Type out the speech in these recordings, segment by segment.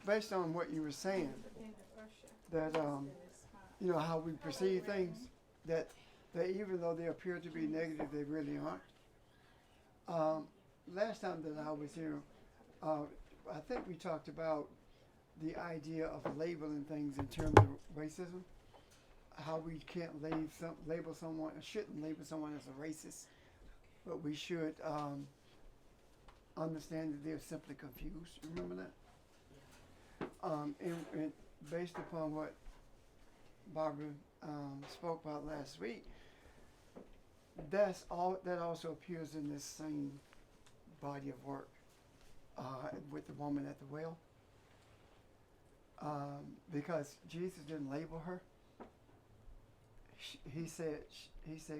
based on what you were saying, that how we perceive things, that even though they appear to be negative, they really aren't. Last time that I was here, I think we talked about the idea of labeling things in terms of racism. How we can't label someone, or shouldn't label someone as a racist, but we should understand that they're simply confused. Remember that? And based upon what Barbara spoke about last week, that also appears in this same body of work with the woman at the well, because Jesus didn't label her. He said,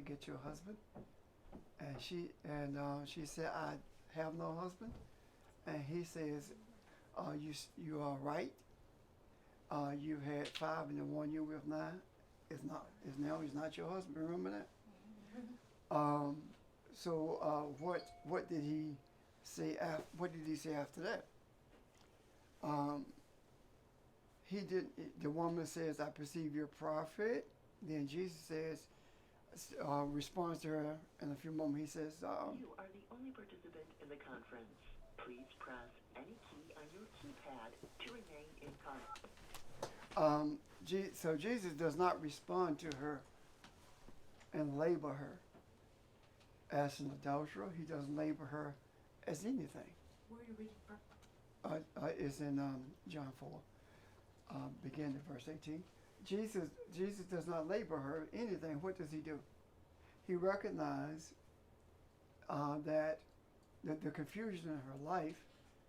get your husband, and she said, I have no husband, and he says, you are right. You had 5, and the one you're with now is not your husband. Remember that? So what did he say? What did he say after that? He did. The woman says, "I perceive your prophet." Then Jesus says, responds to her in a few moments. He says, You are the only participant in the conference. Please press any key on your keypad to remain in conference. So Jesus does not respond to her and label her as an adulterer. He doesn't label her as anything. Where are you reading from? It's in John 4, beginning at verse 18. Jesus does not label her anything. What does he do? He recognizes that the confusion in her life,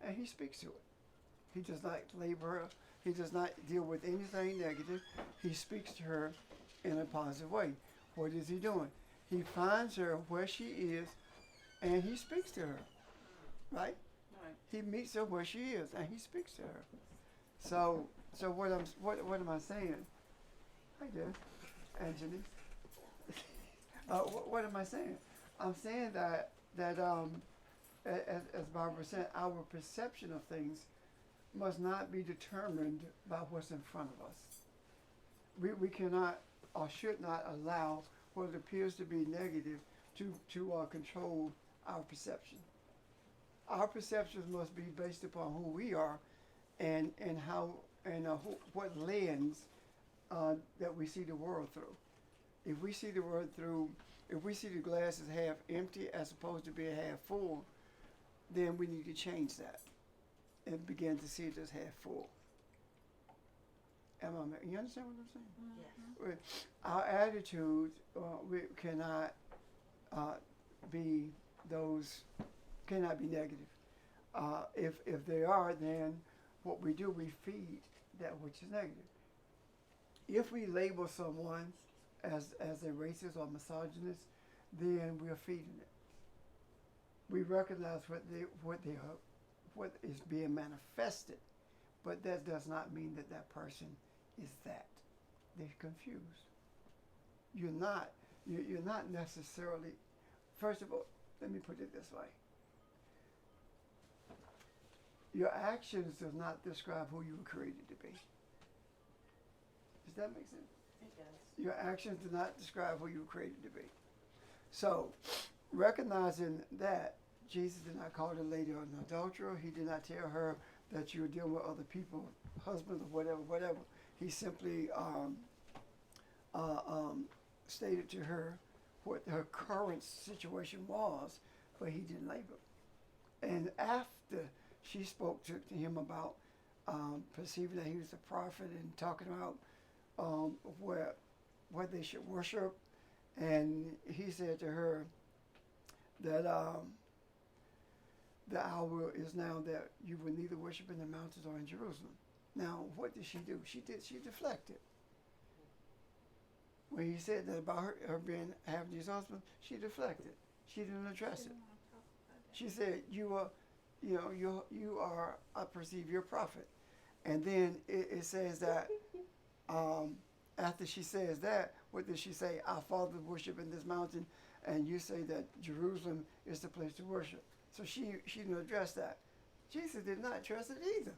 and he speaks to it. He does not label her. He does not deal with anything negative. He speaks to her in a positive way. What is he doing? He finds her where she is, and he speaks to her. Right? Right. He meets her where she is, and he speaks to her. So what am I saying? Hi there, Anthony. What am I saying? I'm saying that as Barbara said, our perception of things must not be determined by what's in front of us. We cannot or should not allow what appears to be negative to control our perception. Our perceptions must be based upon who we are and how and what lens that we see the world through. If we see the world if we see the glass as half empty as opposed to being half full, then we need to change that and begin to see it as half full. You understand what I'm saying? Yes. Our attitudes we cannot be negative. If they are, then what we do, we feed that which is negative. If we label someone as a racist or misogynist, then we are feeding it. We recognize what is being manifested, but that does not mean that person is that. They're confused. You're not necessarily. First of all, let me put it this way. Your actions does not describe who you were created to be. Does that make sense? It does. Your actions do not describe who you were created to be. So, recognizing that, Jesus did not call the lady an adulterer. He did not tell her that you were dealing with other people, husbands or whatever. He simply stated to her what her current situation was, but he didn't label it. And after she spoke to him about perceiving that he was a prophet and talking about where they should worship, and he said to her that the hour is now that you will neither worship in the mountains or in Jerusalem. Now, what did she do? She deflected. When he said that about her having these husbands, she deflected. She didn't address it. She said, "You are. I perceive your prophet." And then it says that after she says that, what does she say? Our father worship in this mountain, and you say that Jerusalem is the place to worship. So she didn't address that. Jesus did not address it either.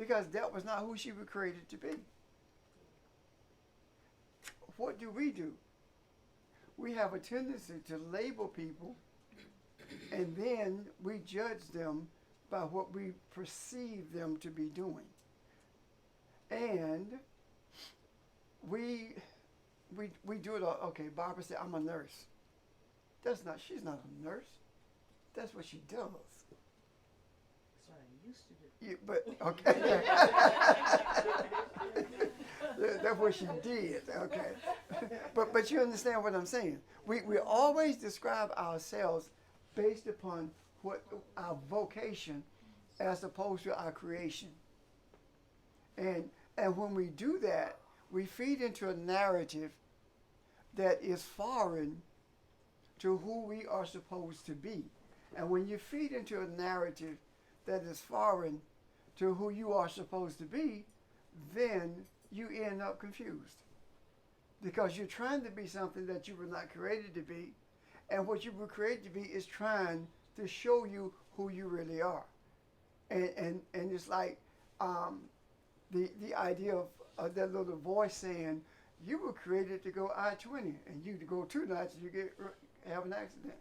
because that was not who she was created to be. What do? We have a tendency to label people, and then we judge them by what we perceive them to be doing. And we do it all. Okay, Barbara said, I'm a nurse. She's not a nurse. That's what she does. That's what I used to do. Yeah, but, okay. That's what she did, okay. But you understand what I'm saying. We always describe ourselves based upon what our vocation as opposed to our creation. And when we do that, we feed into a narrative that is foreign to who we are supposed to be. And when you feed into a narrative that is foreign to who you are supposed to be, then you end up confused. Because you're trying to be something that you were not created to be, and what you were created to be is trying to show you who you really are. And it's like the idea of that little voice saying, you were created to go I-20, and you to go 2 knots, you have an accident.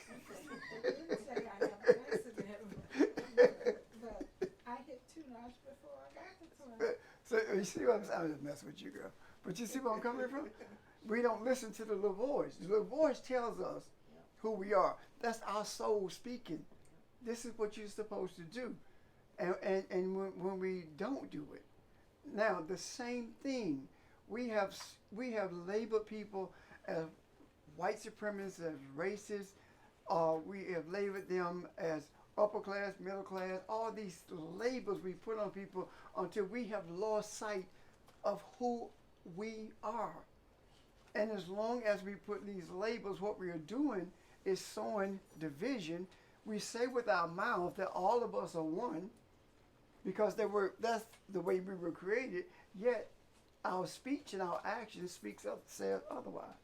I didn't say I have an accident, but I hit 2 knots before I got to 20. So you see what I'm just messing with you, girl. But you see where I'm coming from? We don't listen to the little voice. The little voice tells us who we are. That's our soul speaking. This is what you're supposed to do. And when we don't do it. Now, the same thing. We have labeled people as white supremacists, as racists. We have labeled them as upper class, middle class, all these labels we put on people until we have lost sight of who we are. And as long as we put these labels, what we are doing is sowing division. We say with our mouth that all of us are one because that's the way we were created, yet our speech and our action says otherwise.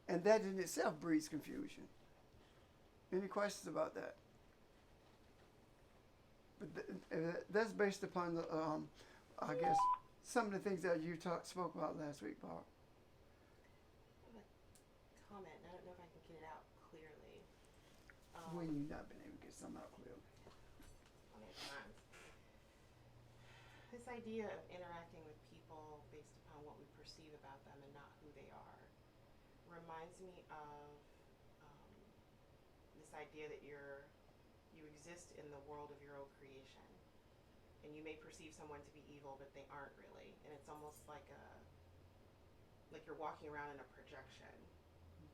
And that in itself breeds confusion. Any questions about that? But that's based upon, I guess, some of the things that you spoke about last week, Paul. Comment, and I don't know if I can get it out clearly. When you've not been able to get something out clearly. Okay, fine. This idea of interacting with people based upon what we perceive about them and not who they are reminds me of this idea that you exist in the world of your own creation, and you may perceive someone to be evil, but they aren't really, and it's almost like you're walking around in a projection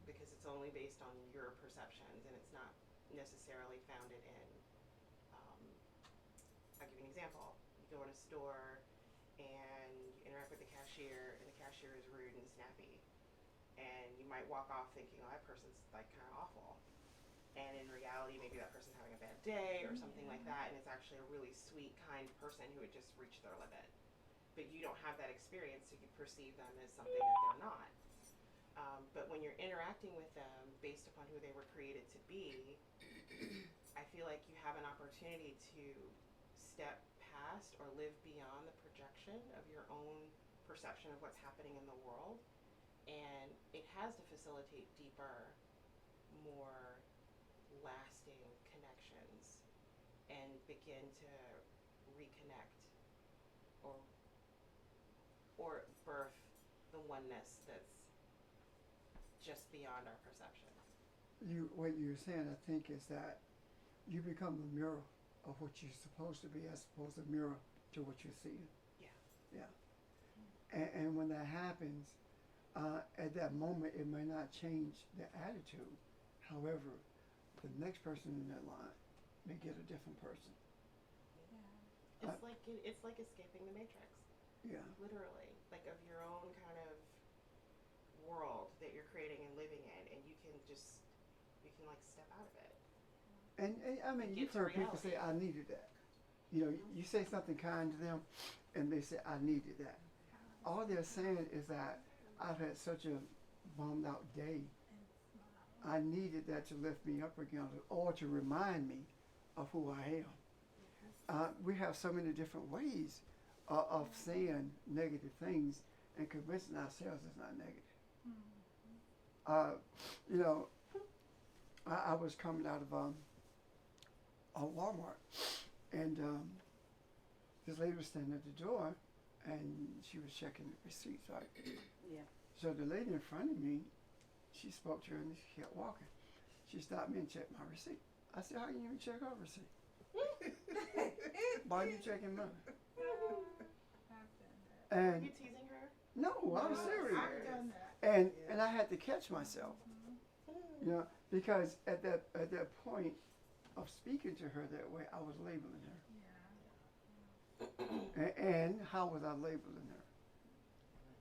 because it's only based on your perceptions and it's not necessarily founded in. I'll give you an example. You go in a store and you interact with the cashier, and the cashier is rude and snappy, and you might walk off thinking, oh, that person's like kind of awful. And in reality, maybe that person's having a bad day or something like that, and it's actually a really sweet, kind person who had just reached their limit. But you don't have that experience, so you perceive them as something that they're not. But when you're interacting with them based upon who they were created to be, I feel like you have an opportunity to step past or live beyond the projection of your own perception of what's happening in the world. And it has to facilitate deeper, more lasting connections and begin to reconnect or birth the oneness that's just beyond our perception. What you're saying, I think, is that you become a mirror of what you're supposed to be as opposed to mirror to what you're seeing. Yeah. And when that happens, at that moment, it may not change the attitude. However, the next person in that line may get a different person. It's like escaping the matrix. Yeah. Literally, like of your own kind of world that you're creating and living in, and you can like step out of it. And I mean, you've heard people say, I needed that. You know, you say something kind to them, and they say, I needed that. All they're saying is that I've had such a bummed out day. I needed that to lift me up again, or to remind me of who I am. we have so many different ways of saying negative things and convincing ourselves it's not negative. You know, I was coming out of a Walmart, and this lady was standing at the door, and she was checking the receipts, right? Yeah. So the lady in front of me, she spoke to her and she kept walking. She stopped me and checked my receipt. I said, "How can you check our receipt? Why are you checking mine?" Are And you teasing her? no, I was serious. I've done that. And I had to catch myself, you know, because at that point of speaking to her that way, I was labeling her. And how was I labeling her?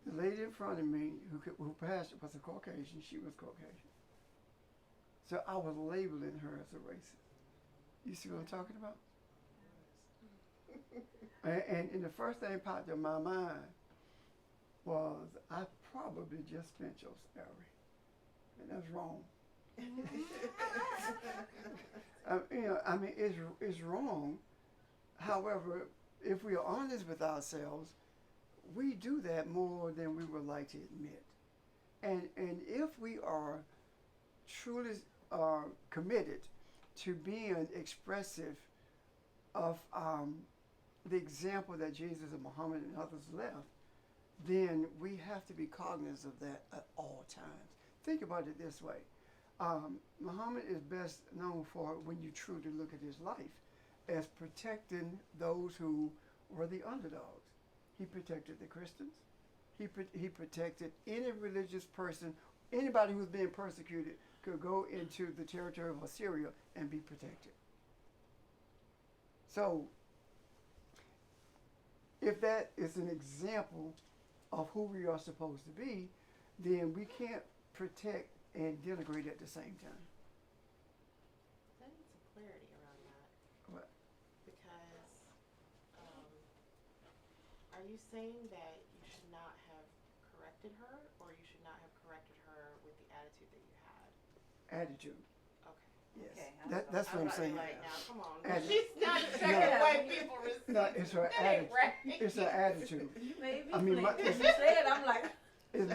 The lady in front of me, who passed was a Caucasian, she was Caucasian. So I was labeling her as a racist. You see what I'm talking about? And the first thing popped in my mind was, I probably just spent your salary. And that's wrong. You know, I mean, it's wrong. However, if we are honest with ourselves, we do that more than we would like to admit. And if we are truly committed to being expressive of the example that Jesus and Muhammad and others left, then we have to be cognizant of that at all times. Think about it this way. Muhammad is best known for, when you truly look at his life, as protecting those who were the underdogs. He protected the Christians. He protected any religious person. Anybody who was being persecuted could go into the territory of Assyria and be protected. So, if that is an example of who we are supposed to be, then we can't protect and denigrate at the same time. I need some clarity around that. What? Because, are you saying that you should not have corrected her, or you should not have corrected her with the attitude that you had? Attitude. Okay. Yes. Okay, That's what I'm about to saying. be like, now, come on. Attitude. She's not checking Yeah. white people receipts. No, it's her That ain't attitude. right. It's her attitude. You made me I mean, think. my- When you said, I'm like, It's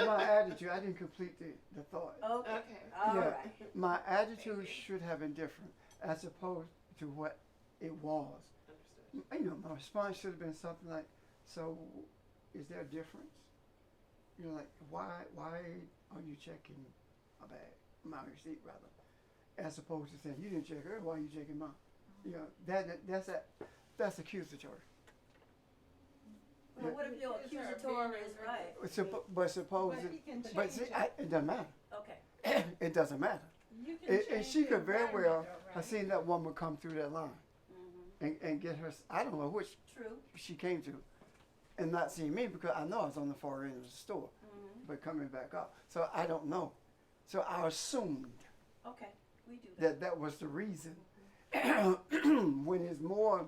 my attitude. I didn't complete the thought. okay, Okay. all Yeah. right. My attitude should have been different as opposed to what it was. Understood. You know, my response should have been something like, "So, is there a difference? You know, like, why are you checking my receipt rather, as opposed to saying, you didn't check her, why are you checking mine?" You know, that's accusatory. Well, what if your accusatory is right? But suppose But it, he can but change see, it. it doesn't matter. Okay. It doesn't matter. You can And change she the could very well environment, though, have right? seen that woman come through that line Mm-hmm. and get her, I don't know which True. she came to, and not seeing me because I know I was on the far end of the store, Mm-hmm. but coming back up. So I don't know. So I assumed Okay, we do that. that was the reason. when it's more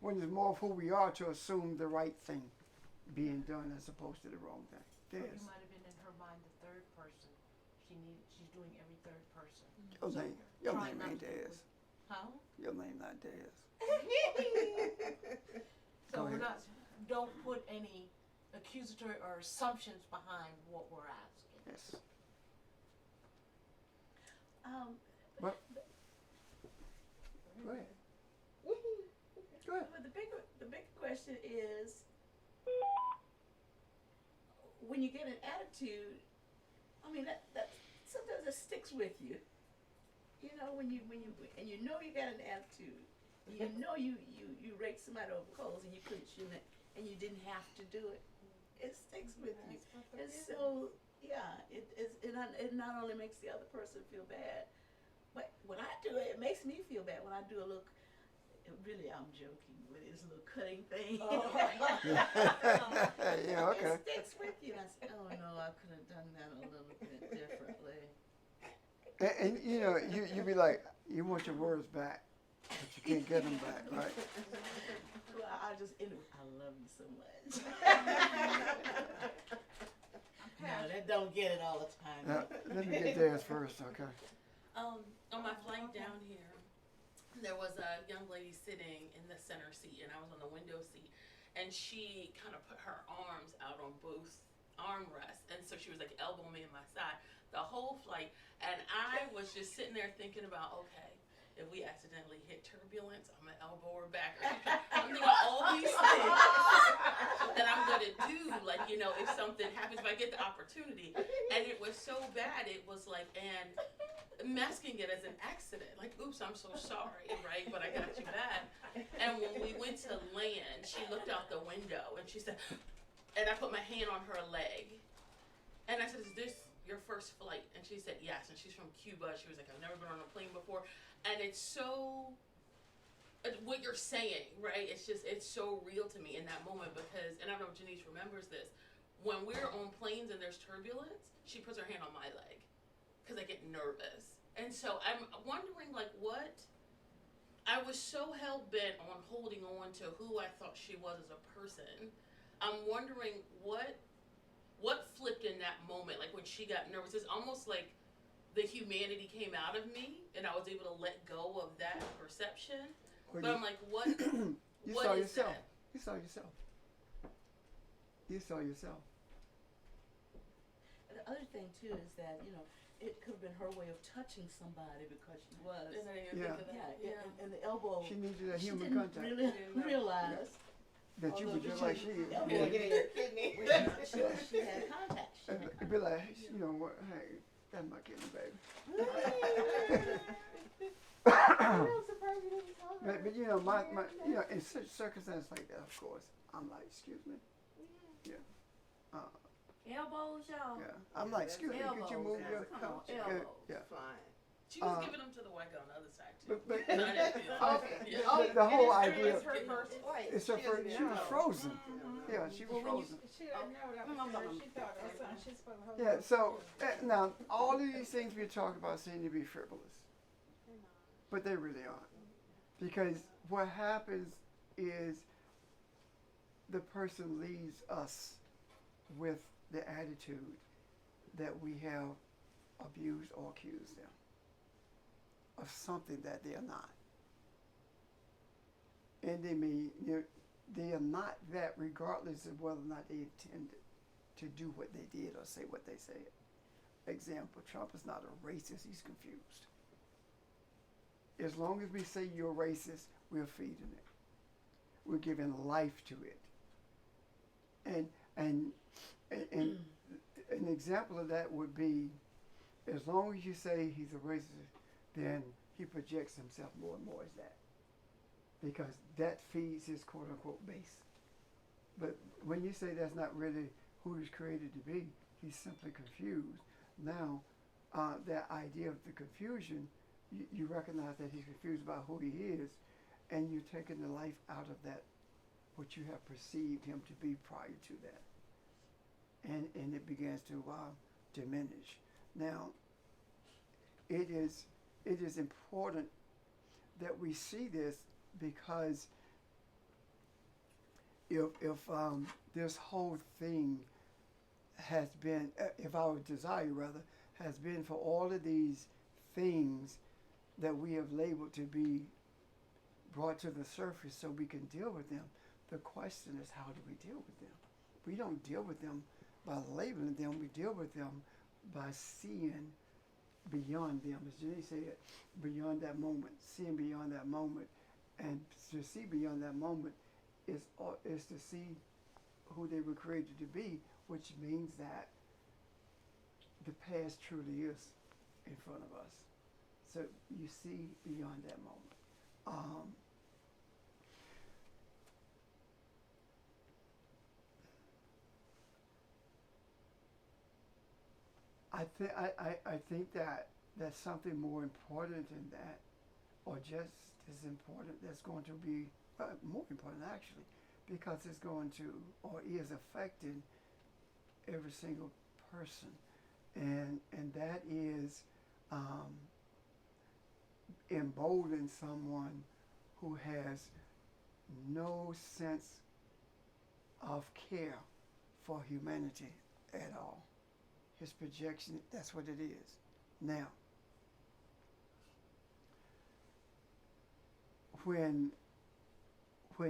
of who we are to assume the right thing being done as opposed to the wrong thing. Or Yes. you might have been in her mind the third person. She's doing every third person. Your Try name not ain't to Dez. Huh? Your name not Dez. So Go we're ahead. not, don't put any accusatory or assumptions behind what we're asking. Yes. But Go ahead. Go ahead. the bigger question is, when you get an attitude, I mean that sometimes it sticks with you. You know, when you know you got an attitude, you know you raked somebody over coals and you shouldn't, and you didn't have to do it. It sticks with you. And so, yeah, it not only makes the other person feel bad, but when I do it, it makes me feel bad. When I do a look, really, I'm joking with this little cutting thing. Yeah, okay. It sticks with you. And I say, oh no, I could have done that a little bit differently. And you know, you be like, you want your words back, but you can't get them back, right? Well, I love you so much. No, that don't get it all the time. Now, let me get theirs first, okay? On my flight down here, there was a young lady sitting in the center seat, and I was on the window seat, and she kind of put her arms out on both armrests, and so she was like elbowing me in my side the whole flight, and I was just sitting there thinking about, okay, if we accidentally hit turbulence, I'm gonna elbow her back. I'm thinking all these things that I'm gonna do, like, you know, if something happens, if I get the opportunity. And it was so bad, it was like, and masking it as an accident, like, oops, I'm so sorry, right? But I got you back. And when we went to land, she looked out the window and she said, and I put my hand on her leg, and I said, is this your first flight? And she said, yes. And she's from Cuba. She was like, I've never been on a plane before. And it's so, what you're saying, right? It's just, it's so real to me in that moment because, and I don't know if Janice remembers this, when we're on planes and there's turbulence, she puts her hand on my leg because I get nervous. And so I'm wondering, like, what, I was so hell-bent on holding on to who I thought she was as a person. I'm wondering what flipped in that moment, like when she got nervous. It's almost like the humanity came out of me and I was able to let go of that perception. Or But I'm like, what, you what saw is yourself. that? You saw yourself. You saw yourself. And the other thing too is that, you know, it could have been her way of touching somebody because she was. And I didn't Yeah. think of that. Yeah, and the elbow. She needed that she human didn't contact. really Didn't know. realize That you were although just she- like she is. yeah, Yeah, get in your kidney. she had contact. She had It'd be like, you know what? Hey, that's my kidney, baby. I'm surprised you didn't tell her. But you know, my you know, in such circumstances like that, of course, I'm like, excuse me. Yeah. Elbows, y'all. Yeah. I'm like, excuse me, could you move your Come on, yeah, elbows. yeah. Fine. She was Uh, giving them to the white girl on the other side too. But I didn't feel Okay. it. Yeah. Oh, The whole it is- idea- It's her first flight. It's her She first. doesn't She was know. frozen. Mhm. Yeah, she was Well, when frozen. she didn't know that was her. She thought that was something she's supposed to hold Yeah. on So to. now all of these things we talk about seem to be frivolous, but they really aren't. Because what happens is the person leaves us with the attitude that we have abused or accused them of something that they are not. And they are not that regardless of whether or not they intended to do what they did or say what they said. Example, Trump is not a racist, he's confused. As long as we say you're racist, we're feeding it. We're giving life to it. And an example of that would be, as long as you say he's a racist, then he projects himself more and more as that. Because that feeds his quote unquote base. But when you say that's not really who he's created to be, he's simply confused. Now, that idea of the confusion, you recognize that he's confused about who he is, and you're taking the life out of that, what you have perceived him to be prior to that. And it begins to diminish. Now, it is important that we see this because if this whole thing has been, if our desire rather, has been for all of these things that we have labeled to be brought to the surface so we can deal with them, the question is, how do we deal with them? We don't deal with them by labeling them, we deal with them by seeing beyond them. As Jenny said, beyond that moment, seeing beyond that moment. And to see beyond that moment is to see who they were created to be, which means that the past truly is in front of us. So you see beyond that moment. I think that there's something more important than that, or just as important, that's going to be more important actually, because it's going to, or is affecting every single person, and that is embolden someone who has no sense of care for humanity at all. His projection, that's what it is. Now, when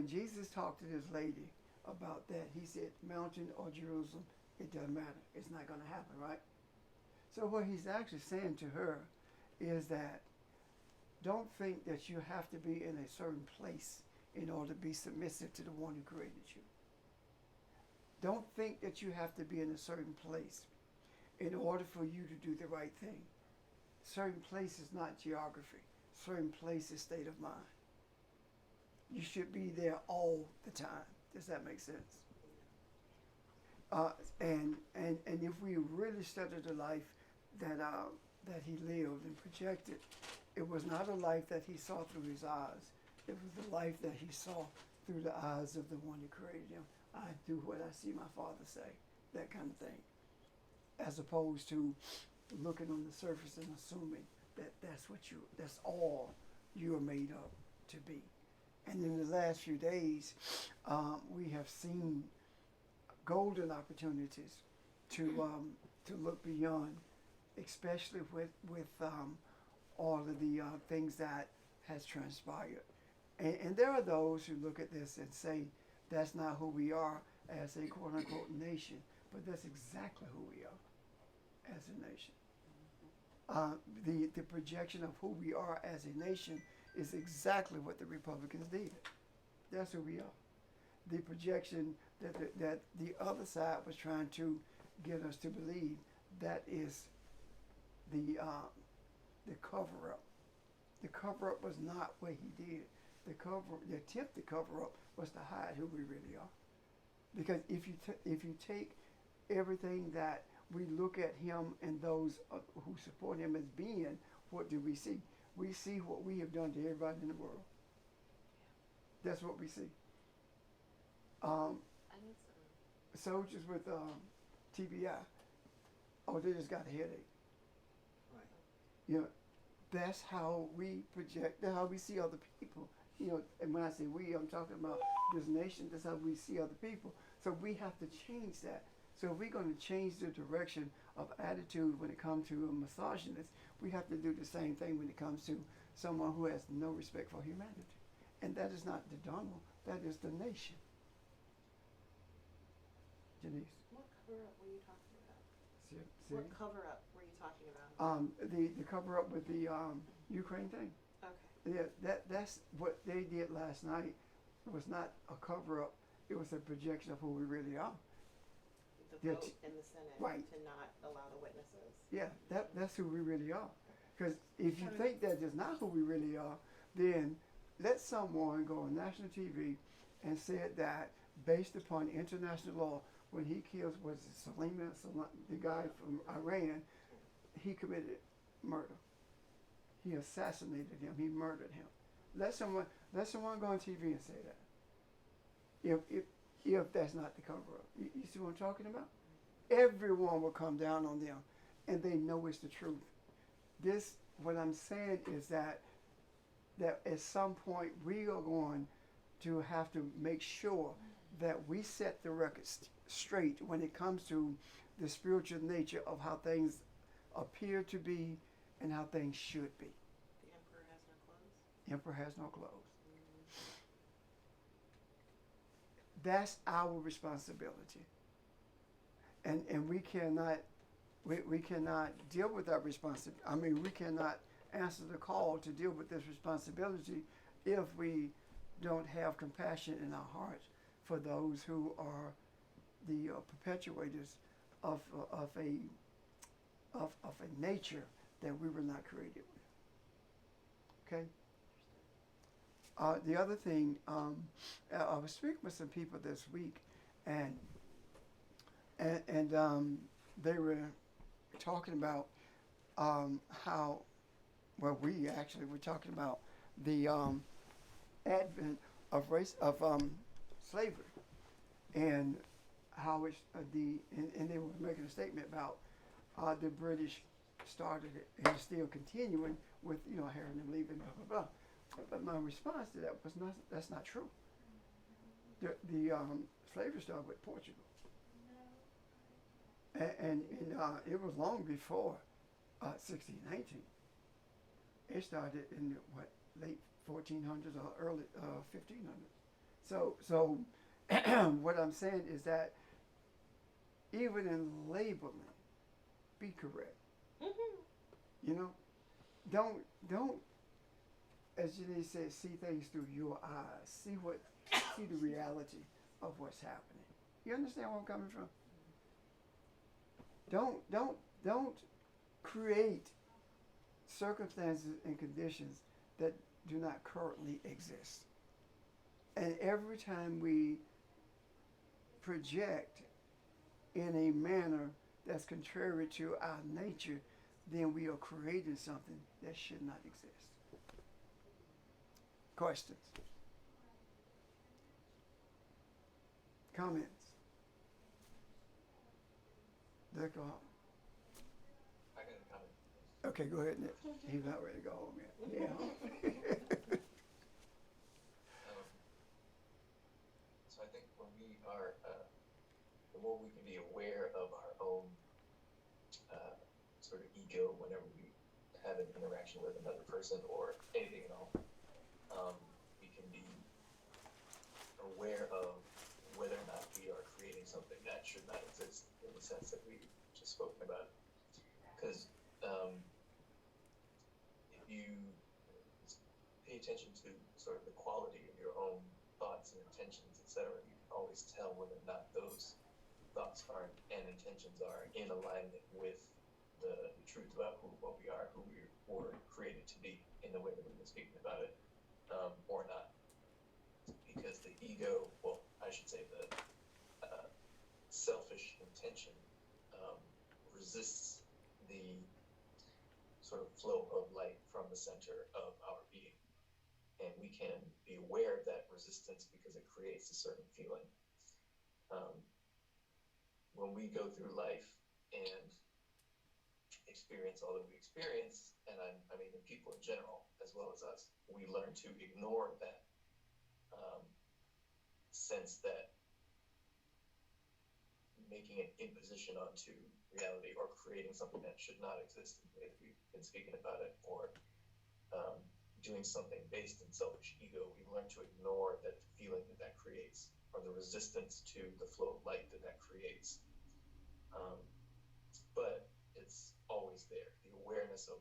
Jesus talked to this lady about that, he said, mountain or Jerusalem, it doesn't matter. It's not going to happen, right? So what he's actually saying to her is that don't think that you have to be in a certain place in order to be submissive to the one who created you. Don't think that you have to be in a certain place in order for you to do the right thing. Certain place is not geography. Certain place is state of mind. You should be there all the time. Does that make sense? And if we really studied the life that he lived and projected, it was not a life that he saw through his eyes. It was the life that he saw through the eyes of the one who created him. I do what I see my Father say, that kind of thing. As opposed to looking on the surface and assuming that that's all you are made up to be. And in the last few days, we have seen golden opportunities to look beyond, especially with all of the things that has transpired. And there are those who look at this and say, that's not who we are as a quote-unquote nation, but that's exactly who we are as a nation. The projection of who we are as a nation is exactly what the Republicans did. That's who we are. The projection that the other side was trying to get us to believe, that is the cover-up. The cover-up was not what he did. The attempt to cover up was to hide who we really are. Because if you take everything that we look at him and those who support him as being, what do we see? We see what we have done to everybody in the world. That's what we see. Soldiers with TBI. Oh, they just got a headache. Right. You know, that's how we project. That's how we see other people. You know, and when I say we, I'm talking about this nation. That's how we see other people. So we have to change that. So if we're going to change the direction of attitude when it comes to a misogynist, we have to do the same thing when it comes to someone who has no respect for humanity. And that is not the Donald, that is the nation. Janice. What cover-up were you talking about? See? What cover-up were you talking about? The cover up with the Ukraine thing. Okay. Yeah, that's what they did last night. It was not a cover up. It was a projection of who we really are. The Yeah, vote in the Senate right. to not allow the witnesses. Yeah, that's who we really are. Because if you think that is not who we really are, then let someone go on national TV and said that based upon international law, when he kills, was it Salima, the guy from Iran, he committed murder. He assassinated him. He murdered him. Let someone go on TV and say that. If that's not the cover up, you see what I'm talking about? Everyone will come down on them, and they know it's the truth. What I'm saying is that at some point we are going to have to make sure that we set the record straight when it comes to the spiritual nature of how things appear to be and how things should be. The emperor has no clothes. Emperor has no clothes. That's our responsibility. And we cannot deal with that responsibility. I mean, we cannot answer the call to deal with this responsibility if we don't have compassion in our hearts for those who are the perpetuators of a nature that we were not created with. Okay? The other thing, I was speaking with some people this week, and they were talking about how, well, we actually were talking about the advent of slavery, and how it's and they were making a statement about the British started it and it's still continuing with Harry and them leaving, blah blah blah. But my response to that was that's not true. The slavery started with Portugal. And it was long before 1619. It started in late 1400s. 1400s or early 1500s. So what I'm saying is that even in labeling, be correct. You know, don't, as Janae said, see things through your eyes. See the reality of what's happening. You understand where I'm coming from? Don't create circumstances and conditions that do not currently exist. And every time we project in a manner that's contrary to our nature, then we are creating something that should not exist. Questions? Comments? Dr. Hall? I got a comment. Okay, go ahead, Nick. He's not ready to go home yet. Yeah. So I think when we are, the more we can be aware of our own sort of ego whenever we have an interaction with another person or anything at all, we can be aware of whether or not we are creating something that should not exist in the sense that we just spoken about. Because if you pay attention to sort of the quality of your own thoughts and intentions, etc., you can always tell whether or not those thoughts are and intentions are in alignment with the truth about what we are, who we were created to be in the way that we've been speaking about it, or not. Because the ego, well, I should say the selfish intention resists the sort of flow of light from the center of our being. And we can be aware of that resistance because it creates a certain feeling. When we go through life and experience all that we experience, and I mean the people in general as well as us, we learn to ignore that sense that making an imposition onto reality or creating something that should not exist in the way that we've been speaking about it, or doing something based in selfish ego, we learn to ignore that feeling that creates, or the resistance to the flow of light that creates. But it's always there, the awareness of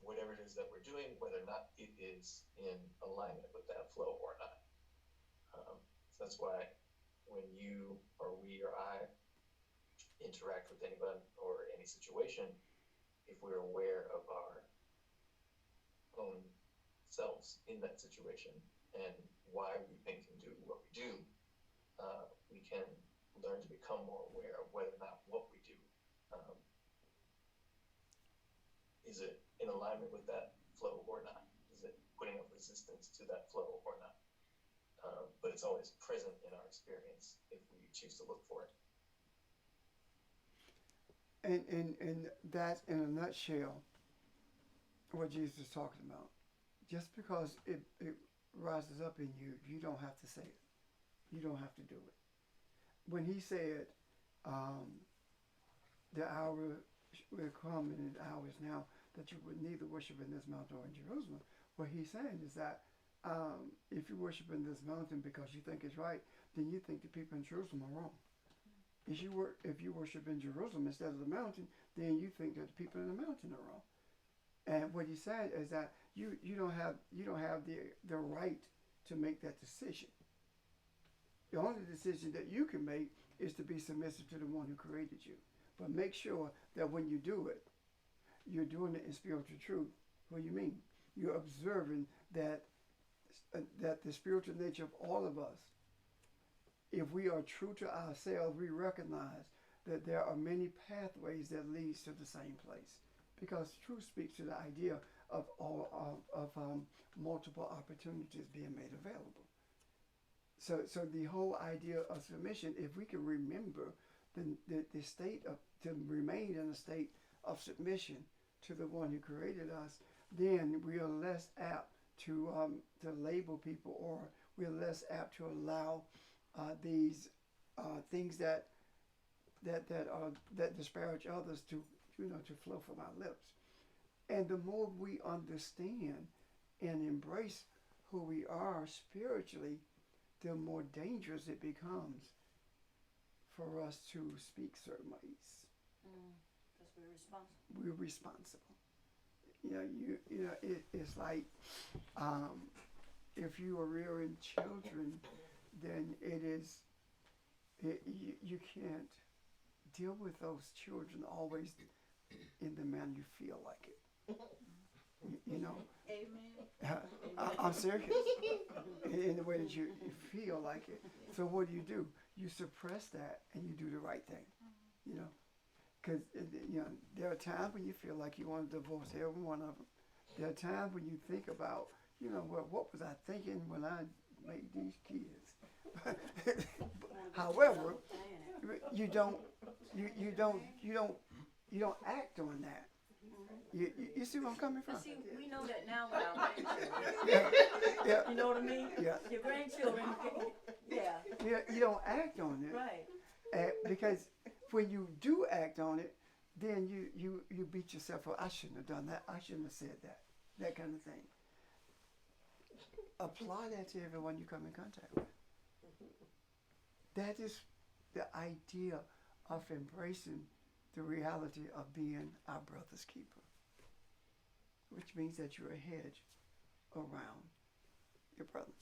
whatever it is that we're doing, whether or not it is in alignment with that flow or not. So that's why when you or we or I interact with anyone or any situation, if we're aware of our own selves in that situation and why we think and do what we do, we can learn to become more aware of whether or not what we do is it in alignment with that flow or not? Is it putting up resistance to that flow or not? But it's always present in our experience if we choose to look for it. And that's in a nutshell what Jesus is talking about. Just because it rises up in you, you don't have to say it. You don't have to do it. When he said, the hour will come and the hour is now that you would neither worship in this mountain or in Jerusalem, what he's saying is that if you worship in this mountain because you think it's right, then you think the people in Jerusalem are wrong. If you worship in Jerusalem instead of the mountain, then you think that the people in the mountain are wrong. And what he said is that you don't have the right to make that decision. The only decision that you can make is to be submissive to the one who created you. But make sure that when you do it, you're doing it in spiritual truth. What do you mean? You're observing that the spiritual nature of all of us, if we are true to ourselves, we recognize that there are many pathways that leads to the same place. Because truth speaks to the idea of multiple opportunities being made available. So the whole idea of submission, if we can remember the state of, to remain in a state of submission to the one who created us, then we are less apt to label people, or we're less apt to allow these things that disparage others to flow from our lips. And the more we understand and embrace who we are spiritually, the more dangerous it becomes for us to speak certain ways. Because we're responsible. We're responsible. It's like if you are rearing children, then you can't deal with those children always in the manner you feel like it. Amen. I'm serious. In the way that you feel like it. So what do? You suppress that and you do the right thing. Because there are times when you feel like you want to divorce every one of them. There are times when you think about, well, what was I thinking when I made these kids? However, you don't act on that. You see where I'm coming from? But see, we know that now with our grandchildren. Yeah. You know what I mean? Yeah. Your grandchildren, yeah. You don't act on it. Right. Because when you do act on it, then you beat yourself up. I shouldn't have done that. I shouldn't have said that. That kind of thing. Apply that to everyone you come in contact with. That is the idea of embracing the reality of being our brother's keeper, which means that you're a hedge around your brother.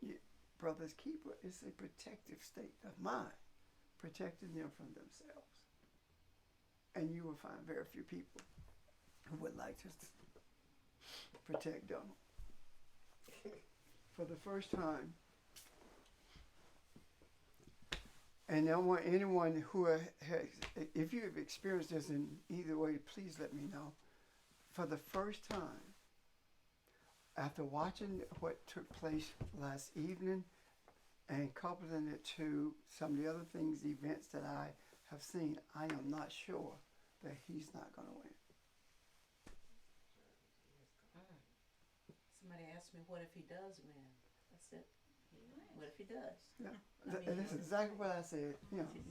Your brother's keeper is a protective state of mind, protecting them from themselves. And you will find very few people who would like to protect them. For the first time, and I want anyone who has, if you have experienced this in either way, please let me know. For the first time, after watching what took place last evening and coupling it to some of the other things, events that I have seen, I am not sure that he's not going to win. Somebody asked me, what if he does win? I said, what if he does? Yeah, I mean, that's exactly what I said.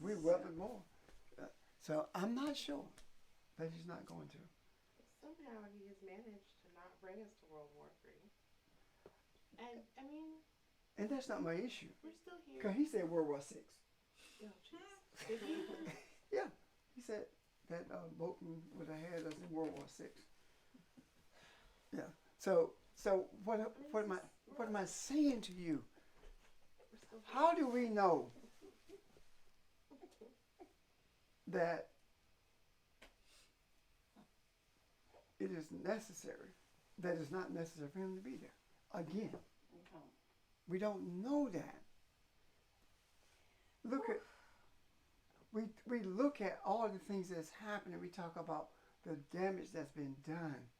We weapon more. So I'm not sure that he's not going to. Somehow he has managed to not bring us to World War III. And, I mean... And that's not my issue. We're still here. Because he said World War VI. Oh, jeez. Yeah, he said that Bolton would have had us in World War VI. Yeah. So what am I saying to you? How do we know that it is necessary, that it's not necessary for him to be there? Again, we don't know that. We look at all the things that's happening. We talk about the damage that's been done,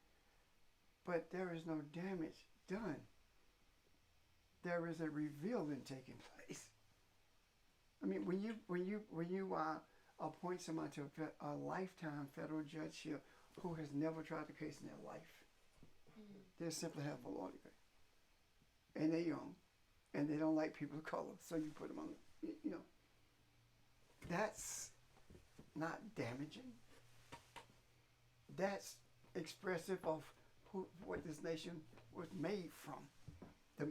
but there is no damage done. There is a revealing taking place. I mean, when you appoint someone to a lifetime federal judgeship who has never tried the case in their life, they simply have a law degree, and they're young, and they don't like people of color, so you put them on. That's not damaging. That's expressive of what this nation was made from.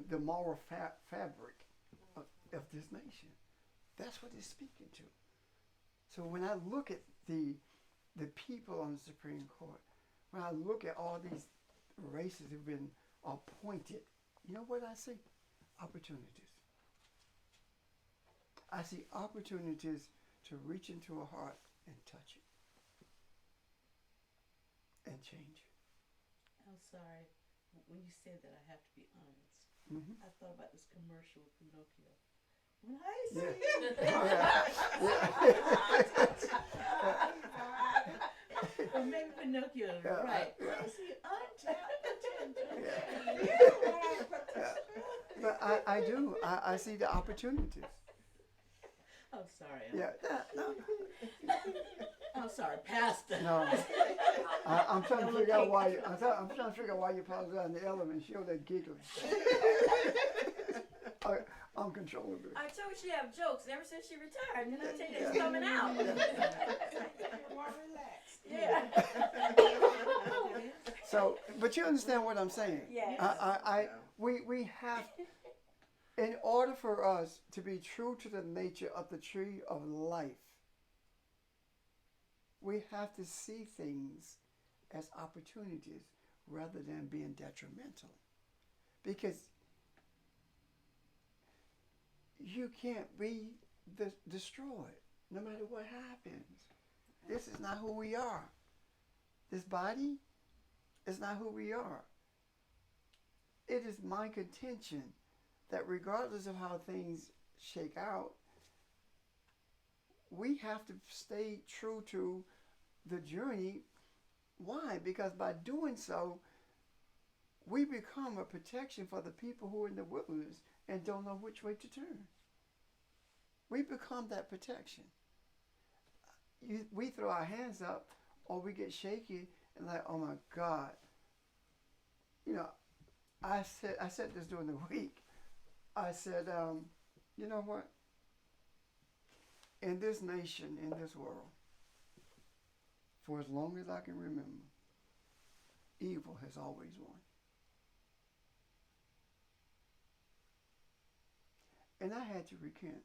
The moral fabric of this nation. That's what it's speaking to. So when I look at the people on the Supreme Court, when I look at all these races who've been appointed, you know what I see? Opportunities. I see opportunities to reach into a heart and touch it and change it. I'm sorry. When you said that, I have to be honest. Mm-hmm. I thought about this commercial with Pinocchio. When I see or maybe Pinocchio, right. I see untapped potential. But I do. I see the opportunities. I'm sorry. No. I'm sorry, Pastor. No. I'm trying to figure out why. I'm trying to figure out why you paused on the element. Show that giggling. I'm controlling it. I told you she have jokes ever since she retired, and then I tell you it's coming out. More relaxed. Yeah. So, but you understand what I'm saying? Yeah. We have, in order for us to be true to the nature of the tree of life, we have to see things as opportunities rather than being detrimental. Because you can't be destroyed no matter what happens. This is not who we are. This body is not who we are. It is my contention that regardless of how things shake out, we have to stay true to the journey. Why? Because by doing so, we become a protection for the people who are in the wilderness and don't know which way to turn. We become that protection. We throw our hands up or we get shaky and like, oh my God. You know, I said this during the week. I said, you know what? In this nation, in this world, for as long as I can remember, evil has always won. And I had to recant.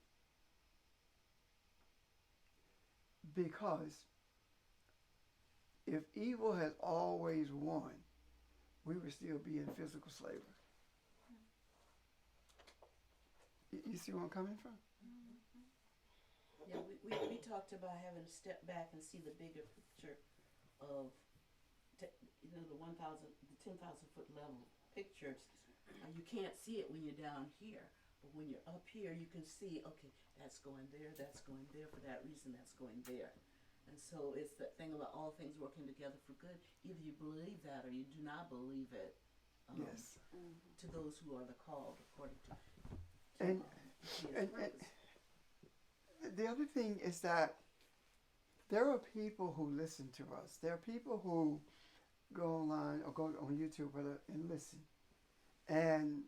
Because if evil has always won, we would still be in physical slavery. You see where I'm coming from? Yeah, we talked about having to step back and see the bigger picture of, the 10,000 foot level pictures. You can't see it when you're down here, but when you're up here, you can see, okay, that's going there, for that reason, that's going there. And so it's that thing about all things working together for good. Either you believe that or you do not believe it. Yes. To those who are the called, according to And His purpose. the other thing is that there are people who listen to us. There are people who go online or go on YouTube and listen. And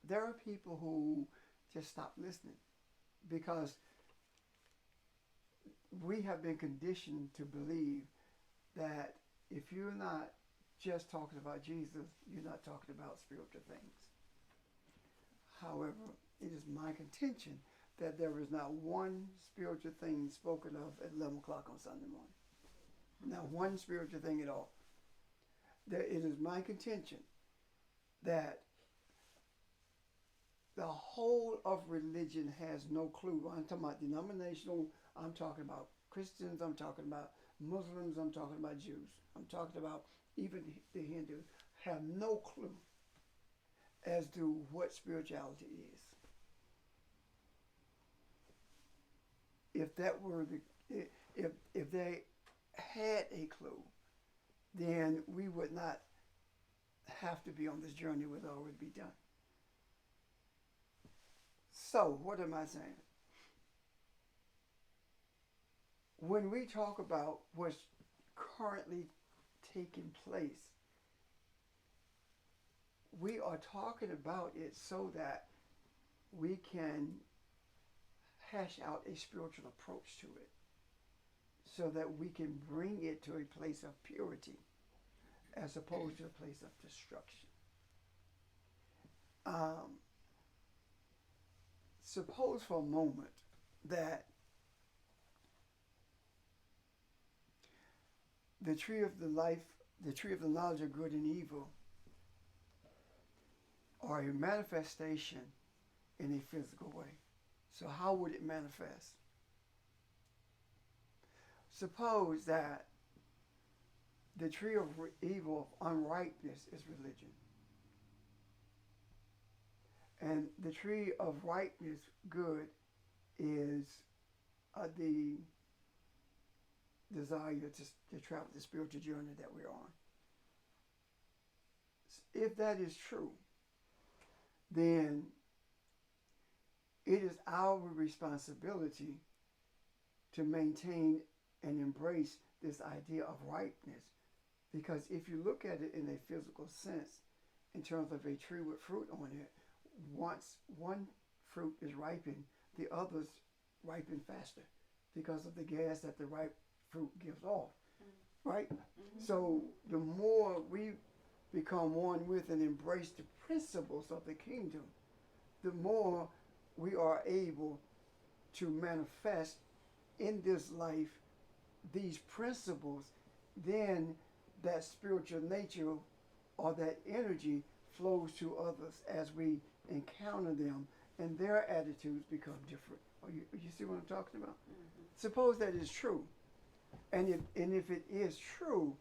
there are people who just stop listening because we have been conditioned to believe that if you're not just talking about Jesus, you're not talking about spiritual things. However, it is my contention that there is not one spiritual thing spoken of at 11 o'clock on Sunday morning. Not one spiritual thing at all. That it is my contention that the whole of religion has no clue. I'm talking about denominational, I'm talking about Christians, I'm talking about Muslims, I'm talking about Jews. I'm talking about even the Hindus have no clue as to what spirituality is. If that were if they had a clue, then we would not have to be on this journey. It would already be done. So, what am I saying? When we talk about what's currently taking place, we are talking about it so that we can hash out a spiritual approach to it, so that we can bring it to a place of purity as opposed to a place of destruction. Suppose for a moment that the tree of the life, the tree of the knowledge of good and evil, are a manifestation in a physical way. So how would it manifest? Suppose that the tree of evil, of unripeness, is religion. And the tree of ripeness, good, is the desire to travel the spiritual journey that we're on. If that is true, then it is our responsibility to maintain and embrace this idea of ripeness. Because if you look at it in a physical sense, in terms of a tree with fruit on it, once one fruit is ripened, the others ripen faster because of the gas that the ripe fruit gives off. right? So the more we become one with and embrace the principles of the kingdom, the more we are able to manifest in this life these principles. Then that spiritual nature or that energy flows to others as we encounter them, and their attitudes become different. You see what I'm talking about? Suppose that is true, and if it is true,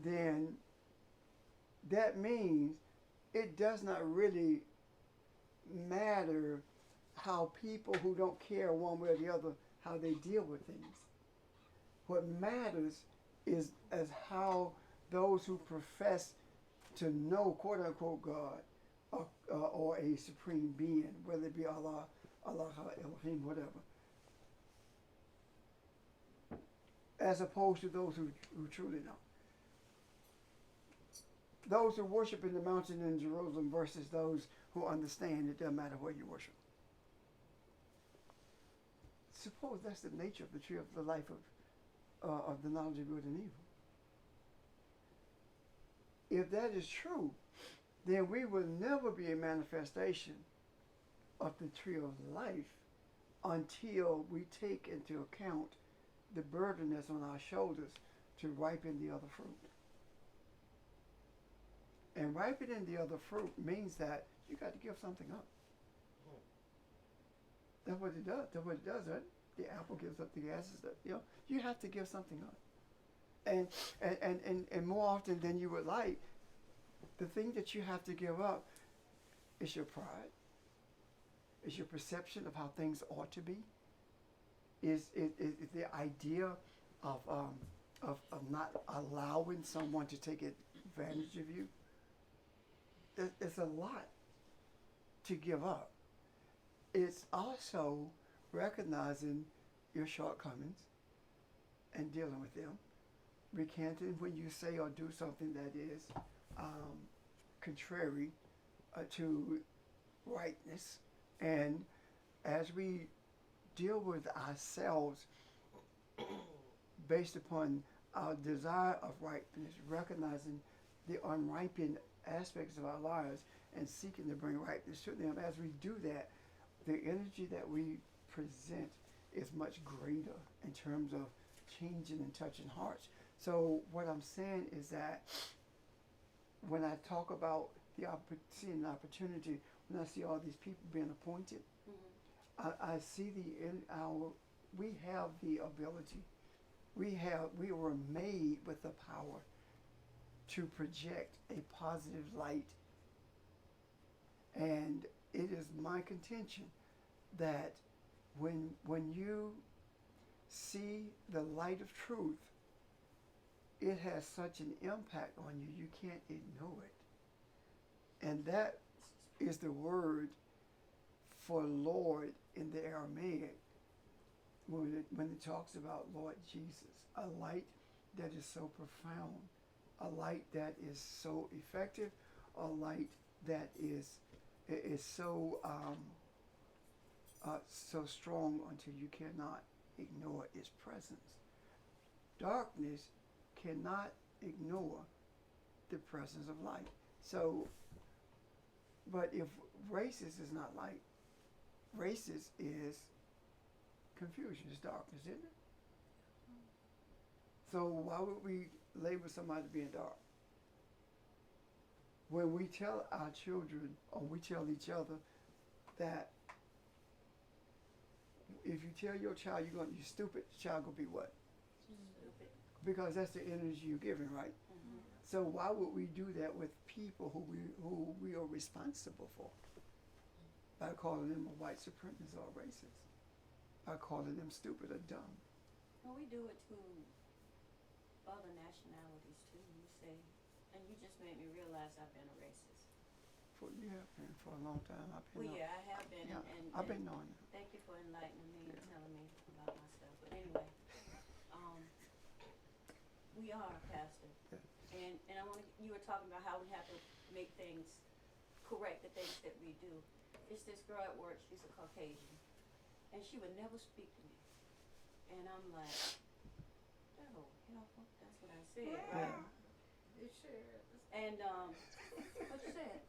then that means it does not really matter how people who don't care one way or the other, how they deal with things. What matters is as how those who profess to know, quote unquote, God or a supreme being, whether it be Allah, Elohim, whatever, as opposed to those who truly know. Those who worship in the mountain in Jerusalem versus those who understand it doesn't matter where you worship. Suppose that's the nature of the tree of the life of the knowledge of good and evil. If that is true, then we will never be a manifestation of the tree of life until we take into account the burden that's on our shoulders to ripen the other fruit. And ripening the other fruit means that you got to give something up. That's what it does. That's what it does, right? The apple gives up the gases. You have to give something up. And more often than you would like, the thing that you have to give up is your pride. Is your perception of how things ought to be. Is the idea of not allowing someone to take advantage of you. It's a lot to give up. It's also recognizing your shortcomings and dealing with them. Recanting when you say or do something that is contrary to rightness. And as we deal with ourselves based upon our desire of rightness, recognizing the unripened aspects of our lives and seeking to bring rightness to them, as we do that, the energy that we present is much greater in terms of changing and touching hearts. So what I'm saying is that when I talk about seeing the opportunity, when I see all these people being appointed, I see we have the ability. We were made with the power to project a positive light. And it is my contention that when you see the light of truth, it has such an impact on you, you can't ignore it. And that is the word for Lord in the Aramaic when it talks about Lord Jesus, a light that is so profound, a light that is so effective, a light that is so so strong until you cannot ignore its presence. Darkness cannot ignore the presence of light. So, but if racist is not light, racist is confusion, it's darkness, isn't it? So why would we label somebody being dark? When we tell our children, or we tell each other, that if you tell your child you're stupid, the child gonna be what? Stupid. Because that's the energy you're giving, right? So why would we do that with people who we are responsible for? By calling them a white supremacist or a racist. By calling them stupid or dumb. Well, we do it to other nationalities too. You say, and you just made me realize I've been a racist. You have been for a long time. Well, yeah, I have been. Yeah, and I've been knowing it. Thank you for enlightening me and telling me about my stuff. But anyway, we are, Pastor. Yeah. And I want to, you were talking about how we have to make things, correct the things that we do. It's this girl at work, she's a Caucasian, and she would never speak to me. And I'm like, oh, hell, that's That's what I said, Wow. right? You sure? And, what you said?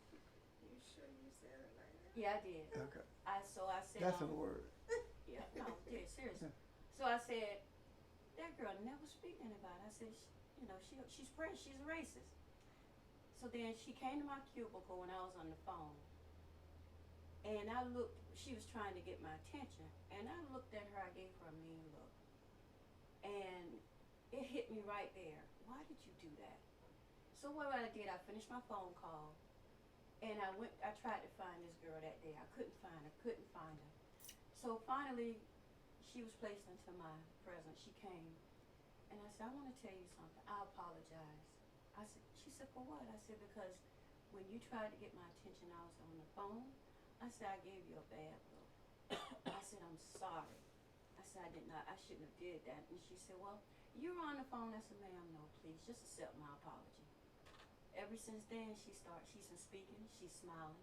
You sure you said it like that? Yeah, I did. Okay. So I said, That's a word. yeah, no, yeah, seriously. Yeah. So I said, that girl never speak to anybody. I said, she's French, she's a racist. So then she came to my cubicle when I was on the phone. And I looked, she was trying to get my attention. And I looked at her, I gave her a mean look. And it hit me right there. Why did you do that? So what I did, I finished my phone call. And I tried to find this girl that day. I couldn't find her. So finally, she was placed into my presence. She came. And I said, I want to tell you something. I apologize. She said, for what? I said, because when you tried to get my attention, I was on the phone. I said, I gave you a bad look. I said, I'm sorry. I said, I shouldn't have did that. And she said, well, you were on the phone. I said, ma'am, no, please, just accept my apology. Ever since then, she's been speaking, she's smiling.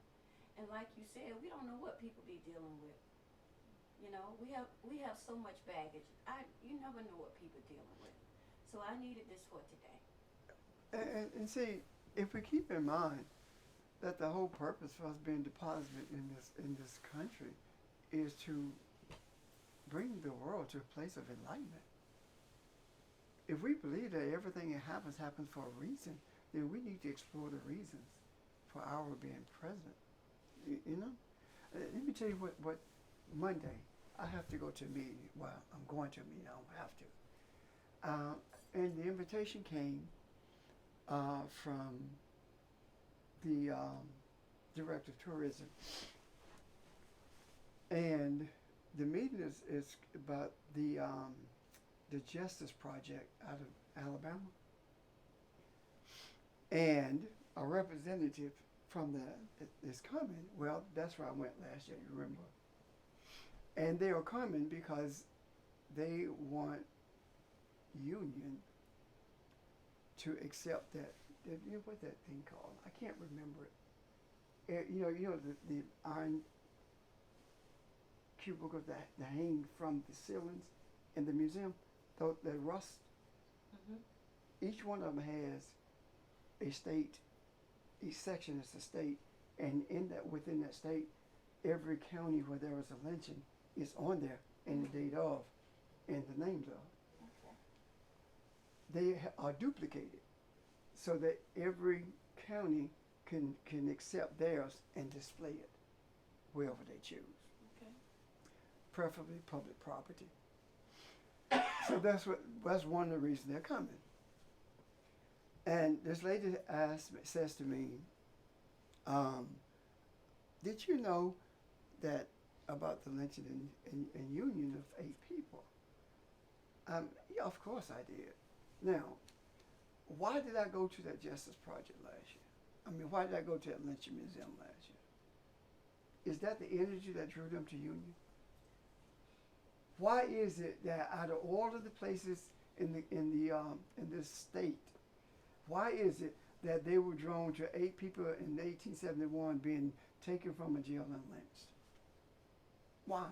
And like you said, we don't know what people be dealing with. You know, we have so much baggage. You never know what people dealing with. So I needed this for today. And see, if we keep in mind that the whole purpose for us being deposited in this country is to bring the world to a place of enlightenment. If we believe that everything that happens for a reason, then we need to explore the reasons for our being present. You know? Let me tell you what Monday, I have to go to a meeting. Well, I'm going to a meeting, I don't have to. And the invitation came from the Director of Tourism. And the meeting is about the Justice Project out of Alabama. And a representative from that is coming. Well, that's where I went last year, you remember. And they are coming because they want union to accept that, you know, what's that thing called? I can't remember it. You know the iron cubicles that hang from the ceilings in the museum, the rust. Mm-hmm. Each one of them has a state. Each section is a state, and within that state, every county where there was a lynching is on there, and the date of, and the names of. Okay. They are duplicated, so that every county can accept theirs and display it wherever they choose. Okay. Preferably public property. So that's one of the reasons they're coming. And this lady says to me, did you know that about the lynching in Union of 8 people? Yeah, of course I did. Now, why did I go to that Justice Project last year? I mean, why did I go to that lynching museum last year? Is that the energy that drew them to Union? Why is it that out of all of the places in this state, why is it that they were drawn to 8 people in 1871 being taken from a jail and lynched? Why?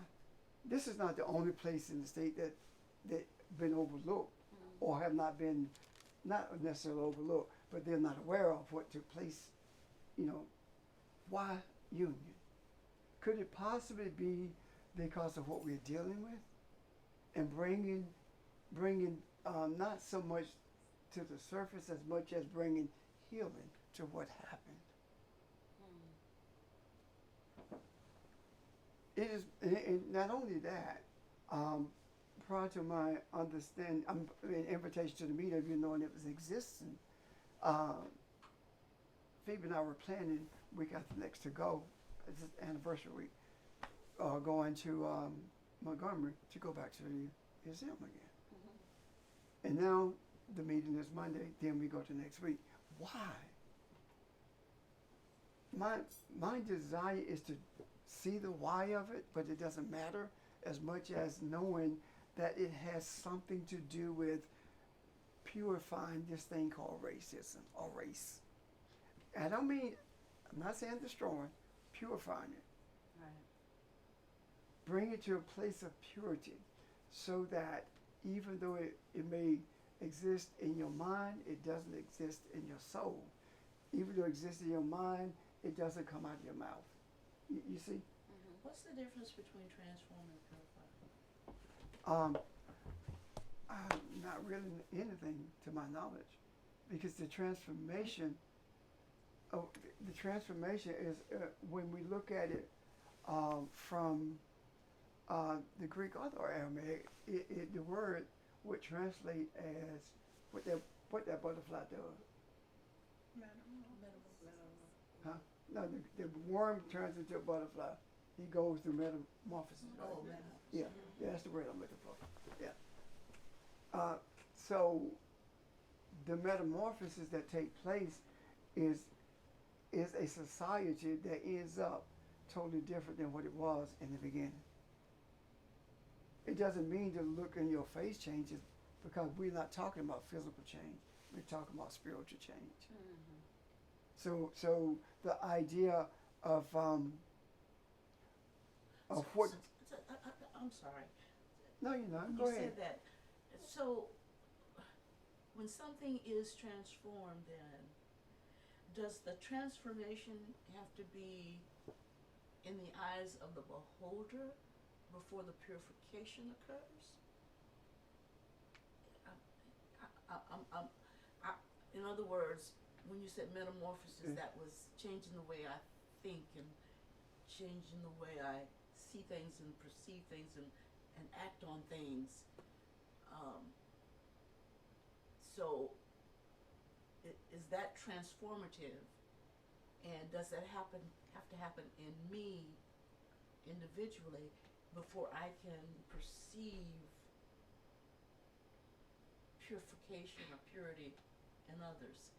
This is not the only place in the state that been overlooked, or have not been, not necessarily overlooked, but they're not aware of what took place. You know, why Union? Could it possibly be because of what we're dealing with, and bringing not so much to the surface as much as bringing healing to what happened? It is, and not only that, prior to my invitation to the meeting, of you knowing it was existing, Phoebe and I were planning week after next to go, it's the anniversary week, going to Montgomery to go back to the museum again. Mm-hmm. And now the meeting is Monday, then we go to next week. Why? My desire is to see the why of it, but it doesn't matter as much as knowing that it has something to do with purifying this thing called racism or race. I don't mean, I'm not saying destroying, purifying it. Right. Bring it to a place of purity so that even though it may exists in your mind, it doesn't exist in your soul. Even though it exists in your mind, it doesn't come out of your mouth. You see? What's the difference between transform and purify? Not really anything to my knowledge, because the transformation is when we look at it from the Greek or the Aramaic, the word would translate as what that butterfly does. Huh? No, the worm turns into a butterfly. He goes through metamorphosis. Right? Oh, Yeah, that's the word I'm looking for. Yeah. So the metamorphosis that take place is a society that ends up totally different than what it was in the beginning. It doesn't mean the look in your face changes, because we're not talking about physical change. We're talking about spiritual change. So the idea of what? I'm sorry. No, you're not. You Go ahead. said that. So, when something is transformed, then does the transformation have to be in the eyes of the beholder before the purification occurs? In other words, when you said metamorphosis, that was changing the way I think and changing the way I see things and perceive things and act on things. So, is that transformative? And does that have to happen in me individually before I can perceive purification or purity in others?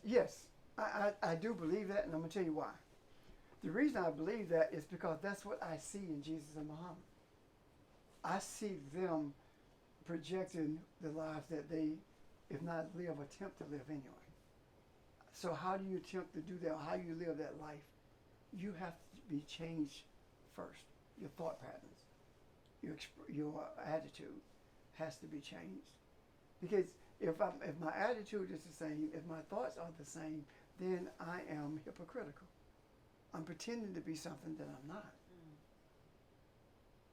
Yes, I do believe that, and I'm gonna tell you why. The reason I believe that is because that's what I see in Jesus and Muhammad. I see them projecting the lives that they, if not live, attempt to live anyway. So how do you attempt to do that? Or how do you live that life? You have to be changed first. Your thought patterns, your attitude has to be changed. Because if my attitude is the same, if my thoughts are the same, then I am hypocritical. I'm pretending to be something that I'm not.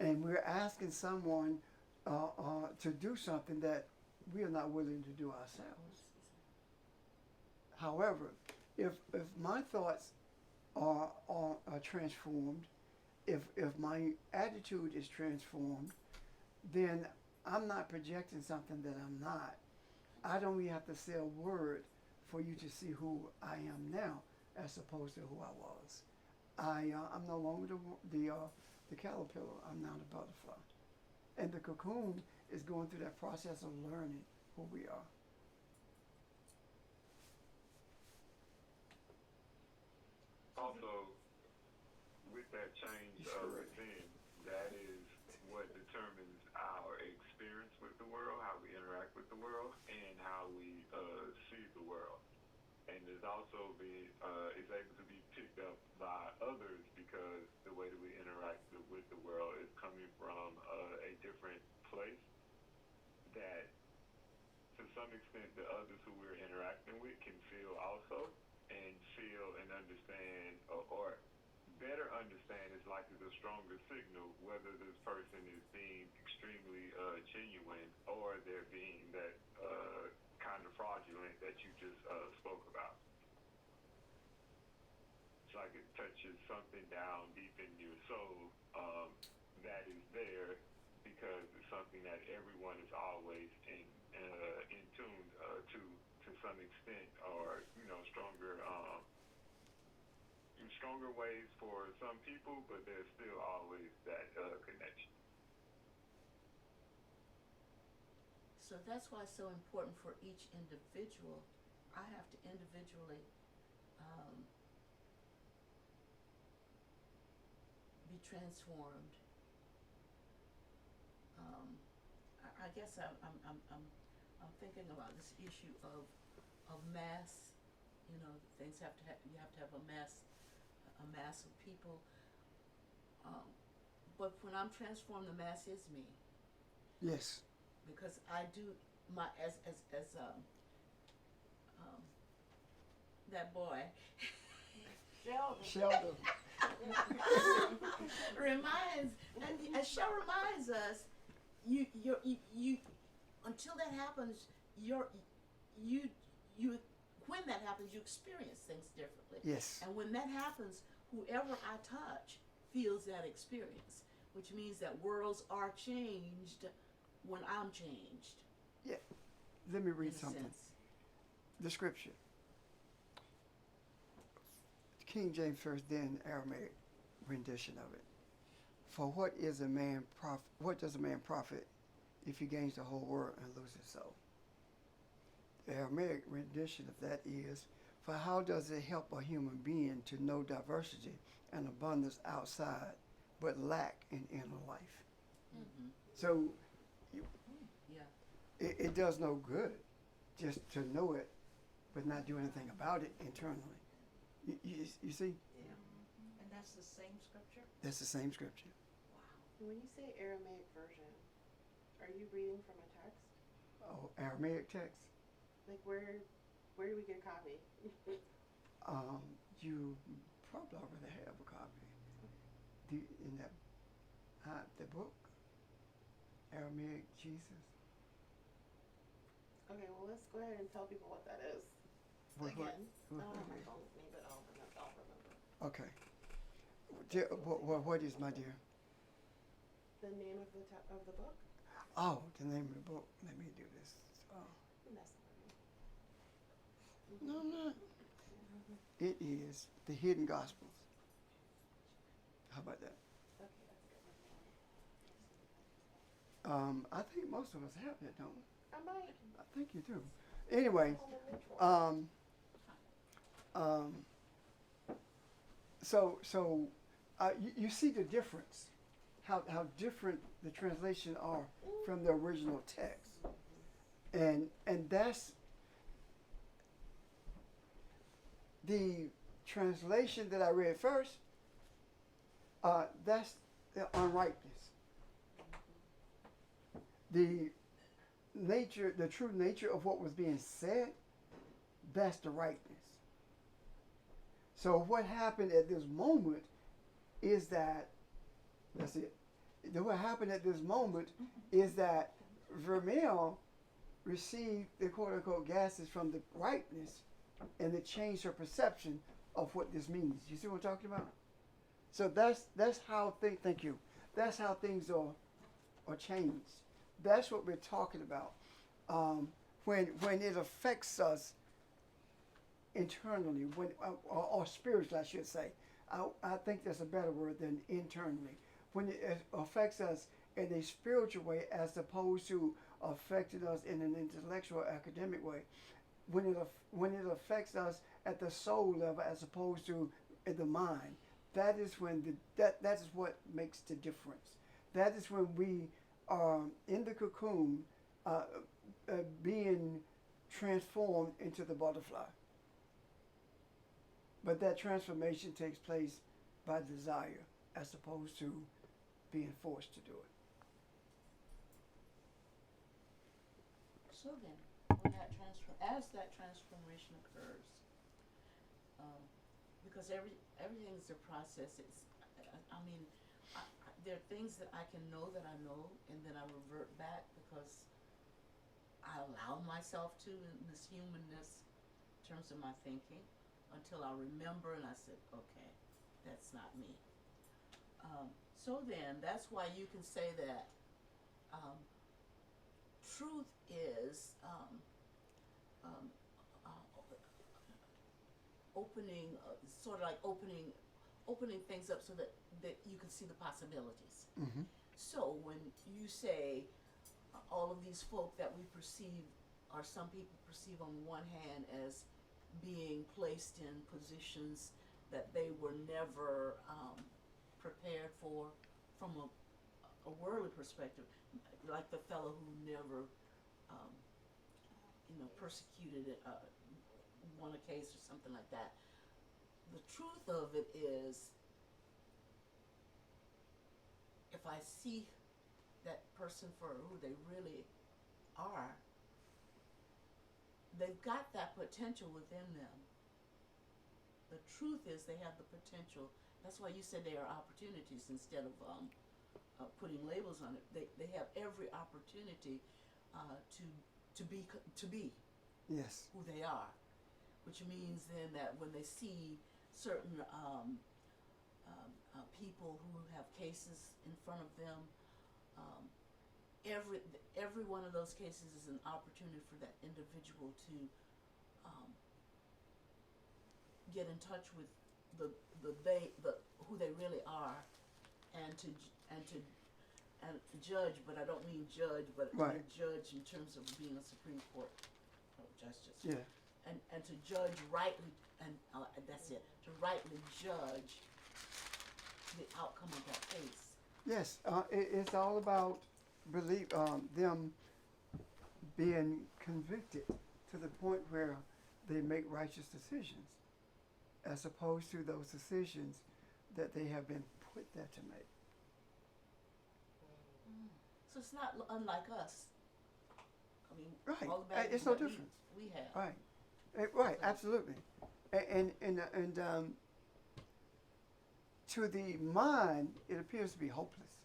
And we're asking someone to do something that we are not willing to do ourselves. However, if my thoughts are transformed, if my attitude is transformed, then I'm not projecting something that I'm not. I don't even have to say a word for you to see who I am now, as opposed to who I was. I'm no longer the caterpillar. I'm now the butterfly. And the cocoon is going through that process of learning who we are. Also, with that change of within, that is what determines our experience with the world, how we interact with the world, and how we see the world. And is also is able to be picked up by others, because the way that we interact with the world is coming from a different place that, to some extent, the others who we're interacting with can feel also, and feel and understand, or better understand, is likely the stronger signal whether this person is being extremely genuine, or they're being that kind of fraudulent that you just spoke about. It's like it touches something down deep in your soul that is there, because it's something that everyone is always in tune to some extent, or stronger ways for some people, but there's still always that connection. So that's why it's so important for each individual. I have to individually be transformed. I guess I'm thinking about this issue of mass. You know, things you have to have a mass of people. But when I'm transformed, the mass is me. Yes. because I do my as that boy Sheldon. reminds, and Shell reminds us, you until that happens, you when that happens, you experience things differently. Yes. And when that happens, whoever I touch feels that experience, which means that worlds are changed when I'm changed. Let me In read a something. sense. The scripture. King James First, then Aramaic rendition of it. For what is a man what does a man profit if he gains the whole world and loses his soul? The Aramaic rendition of that is, for how does it help a human being to know diversity and abundance outside, but lack in inner life? Mm-hmm. So Yeah. it does no good just to know it, but not do anything about it internally. You see? And that's the same scripture? That's the same scripture. When you say Aramaic version, are you reading from a text? Oh, Aramaic text. Like where do we get a copy? You probably already have a copy. In that the book, Aramaic Jesus. Okay, well let's go ahead and tell people what that is. What- Again. what- I don't have my what- phone with me, but I'll remember. Okay. What is, my dear? The name of the book? Oh, the name of the book. Let me do this. That's No, I'm not. It is The Hidden Gospels. How about that? okay, that's good. I think most of us have that, don't we? I might. I think you do. Anyway, you see the difference, how different the translation are from the original text, and that's the translation that I read first. That's the unripeness. The true nature of what was being said, that's the rightness. So what happened at this moment is that, that's it. What happened at this moment is that Vermeil received the quote-unquote gases from the rightness, and it changed her perception of what this means. You see what I'm talking about? So that's how thank you. That's how things are changed. That's what we're talking about. When it affects us internally, or spiritually, I should say. I think that's a better word than internally. When it affects us in a spiritual way as opposed to affecting us in an intellectual, academic way. When it affects us at the soul level as opposed to in the mind, that is when that is what makes the difference. That is when we are in the cocoon, being transformed into the butterfly. But that transformation takes place by desire as opposed to being forced to do it. So then, when as that transformation occurs, because everything's a process. There are things that I can know that I know, and then I revert back because I allow myself to in this humanness, in terms of my thinking, until I remember and I said, okay, that's not me. So then, that's why you can say that truth is opening, sort of like opening things up so that you can see the possibilities. Mm-hmm. So when you say all of these folk that we perceive, or some people perceive on one hand as being placed in positions that they were never prepared for from a worldly perspective, like the fellow who never persecuted won a case or something like that. The truth of it is, if I see that person for who they really are, they've got that potential within them. The truth is they have the potential. That's why you said they are opportunities instead of putting labels on it. They have every opportunity to be Yes. who they are, which means then that when they see certain people who have cases in front of them, every one of those cases is an opportunity for that individual to get in touch with who they really are, and to judge. But I don't mean judge, but Right. to judge in terms of being a Supreme Court justice. Yeah. And to judge rightly, and that's it. To rightly judge the outcome of that case. Yes. It's all about them being convicted to the point where they make righteous decisions, as opposed to those decisions that they have been put there to make. So it's not unlike us. I mean, Right. all the bad It's things no that difference. we have. Right. Right. Absolutely. And to the mind, it appears to be hopeless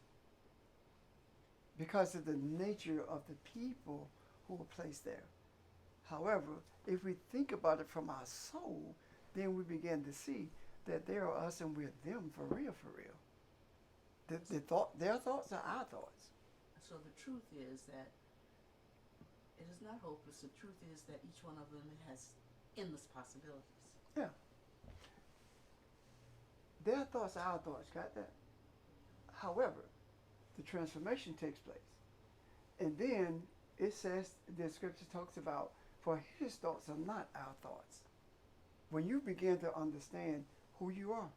because of the nature of the people who were placed there. However, if we think about it from our soul, then we begin to see that they are us and we're them for real, for real. Their thoughts are our thoughts. So the truth is that it is not hopeless. The truth is that each one of them has endless possibilities. Yeah. Their thoughts are our thoughts, got that? However, the transformation takes place. And then it says, the scripture talks about, for his thoughts are not our thoughts. When you begin to understand who you are,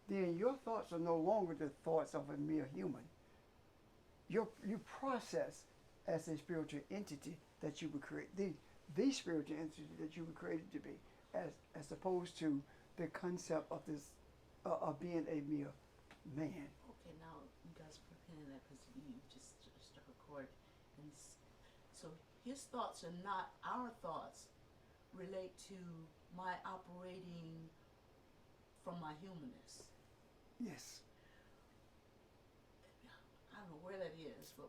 then your thoughts are no longer the thoughts of a mere human. You process as a spiritual entity that you were created, the spiritual entity that you were created to be, as opposed to the concept of this of being a mere man. Okay, now you guys put a pin in that because you just struck a chord. And so his thoughts are not our thoughts. Relate to my operating from my humanness. Yes. I don't know where that is, but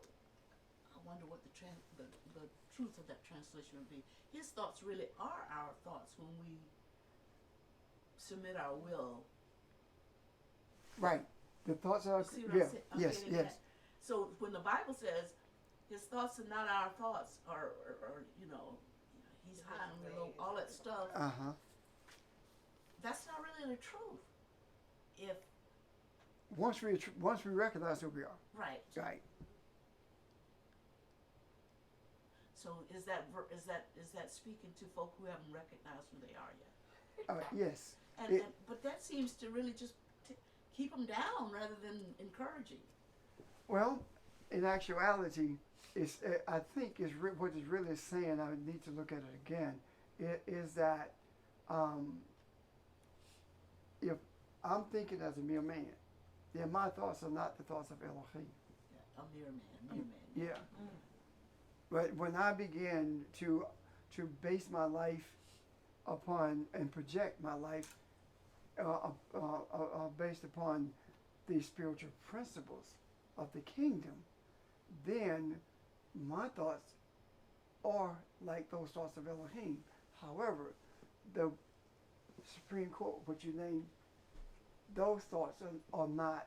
I wonder what the truth of that translation would be. His thoughts really are our thoughts when we submit our will. Right. The thoughts are, You see what I'm saying? I'm yes, getting yes. at? So when the Bible says his thoughts are not our thoughts, or he's high and low, all that stuff, Uh-huh. that's not really the truth. If Once we recognize who we are. right. Right. So is that speaking to folk who haven't recognized who they are yet? Yes. But that seems to really just keep them down rather than encouraging. Well, in actuality, I think what it's really saying, I need to look at it again, is that if I'm thinking as a mere man, then my thoughts are not the thoughts of Elohim. Yeah, a mere man. Yeah. But when I begin to base my life upon and project my life based upon the spiritual principles of the kingdom, then my thoughts are like those thoughts of Elohim. However, the Supreme Court, what you named, those thoughts are not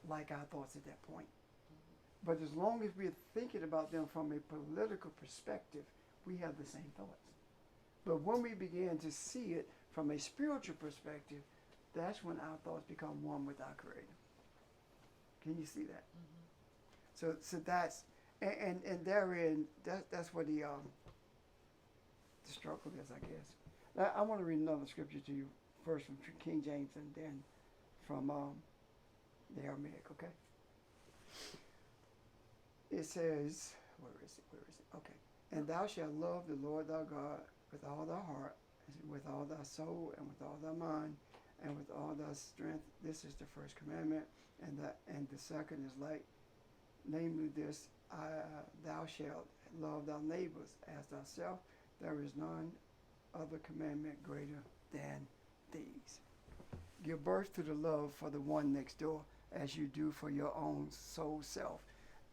like our thoughts at that point. But as long as we're thinking about them from a political perspective, we have the same thoughts. But when we begin to see it from a spiritual perspective, that's when our thoughts become one with our Creator. Can you see that? Mm-hmm. So that's and therein that's where the struggle is, I guess. I want to read another scripture to you first from King James and then from the Aramaic. Okay. It says, where is it? Okay. And thou shalt love the Lord thy God with all thy heart, with all thy soul, and with all thy mind, and with all thy strength. This is the first commandment, and the second is like, namely this: thou shalt love thy neighbors as thyself. There is none other commandment greater than these. Give birth to the love for the one next door as you do for your own soul self,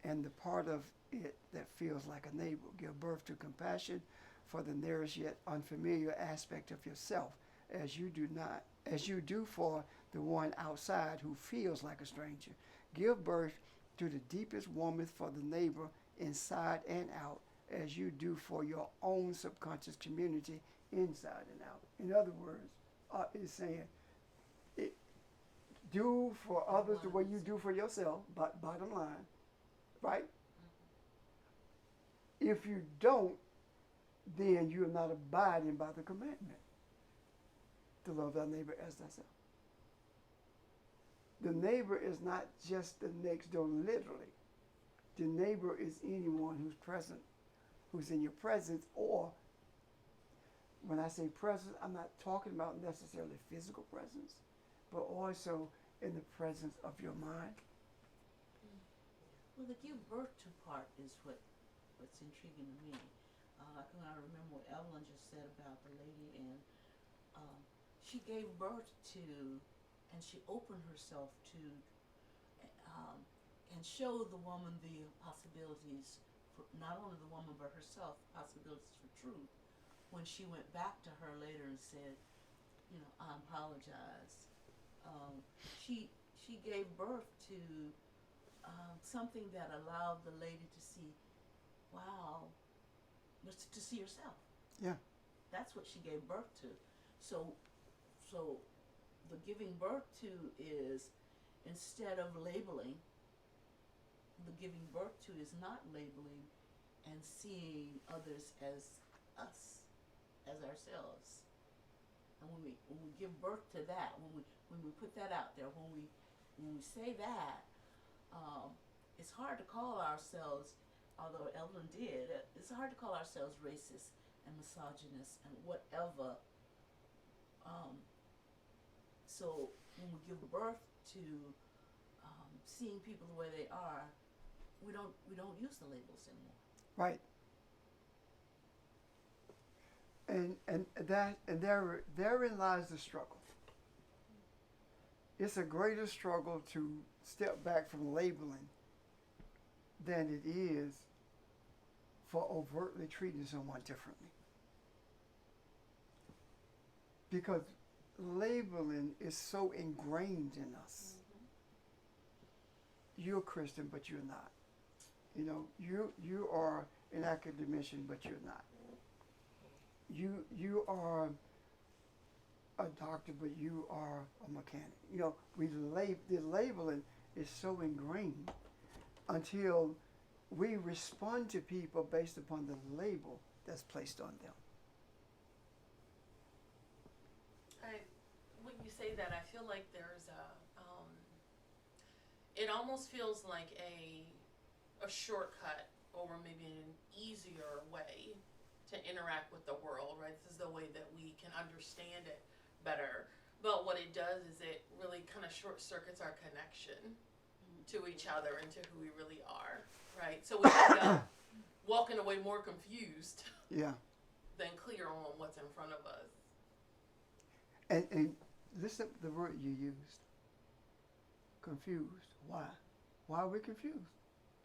and the part of it that feels like a neighbor. Give birth to compassion for the nearest yet unfamiliar aspect of yourself as you do for the one outside who feels like a stranger. Give birth to the deepest warmth for the neighbor inside and out as you do for your own subconscious community inside and out. In other words, it's saying, do for others the way you do for yourself, but bottom line, right? If you don't, then you are not abiding by the commandment to love thy neighbor as thyself. The neighbor is not just the next door, literally. The neighbor is anyone who's present, who's in your presence, or when I say presence, I'm not talking about necessarily physical presence, but also in the presence of your mind. Well, the give birth to part is what's intriguing to me. I remember what Evelyn just said about the lady, and she gave birth to, and she opened herself to, and showed the woman the possibilities, for not only the woman but herself, possibilities for truth. When she went back to her later and said, I apologize. She gave birth to something that allowed the lady to see, wow, to see herself. Yeah. That's what she gave birth to. So the giving birth to is, instead of labeling, the giving birth to is not labeling and seeing others as us, as ourselves. And when we give birth to that, when we put that out there, when we say that, it's hard to call ourselves, although Evelyn did, it's hard to call ourselves racist and misogynist and whatever. So when we give birth to seeing people the way they are, we don't use the labels anymore. Right. And therein lies the struggle. It's a greater struggle to step back from labeling than it is for overtly treating someone differently. Because labeling is so ingrained in us. You're a Christian, but you're not. You are an academician, but you're not. You are a doctor, but you are a mechanic. The labeling is so ingrained until we respond to people based upon the label that's placed on them. When you say that, I feel like there's it almost feels like a shortcut, or maybe an easier way to interact with the world, right? This is the way that we can understand it better. But what it does is it really kind of short circuits our connection to each other and to who we really are, right? So we end up walking away more confused than clear on what's in front of us. And listen to the word you used. Confused. Why? Why are we confused?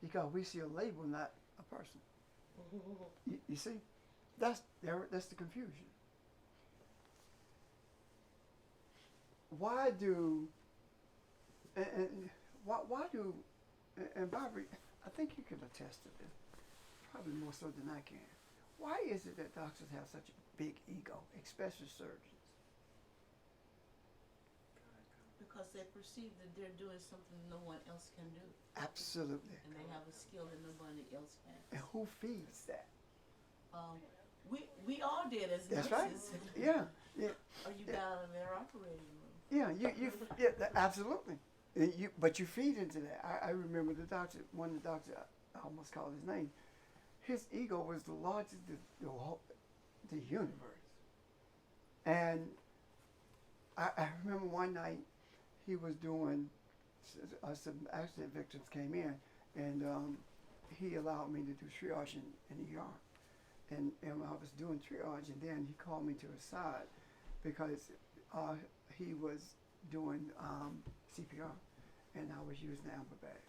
Because we see a label, not a person. You see? That's the confusion. Why do Barbara, I think you can attest to this, probably more so than I can. Why is it that doctors have such a big ego, especially surgeons? Because they perceive that they're doing something no one else can do. Absolutely. And they have a skill that nobody else has. And who feeds that? We all did as That's nurses. right. Yeah. Or you got out of their operating room. Yeah, absolutely. But you feed into that. I remember one of the doctors, I almost called his name. His ego was the largest the universe. And I remember one night he was doing, some accident victims came in, and he allowed me to do triage in ER. And I was doing triage, and then he called me to his side because he was doing CPR, and I was using the amber bag.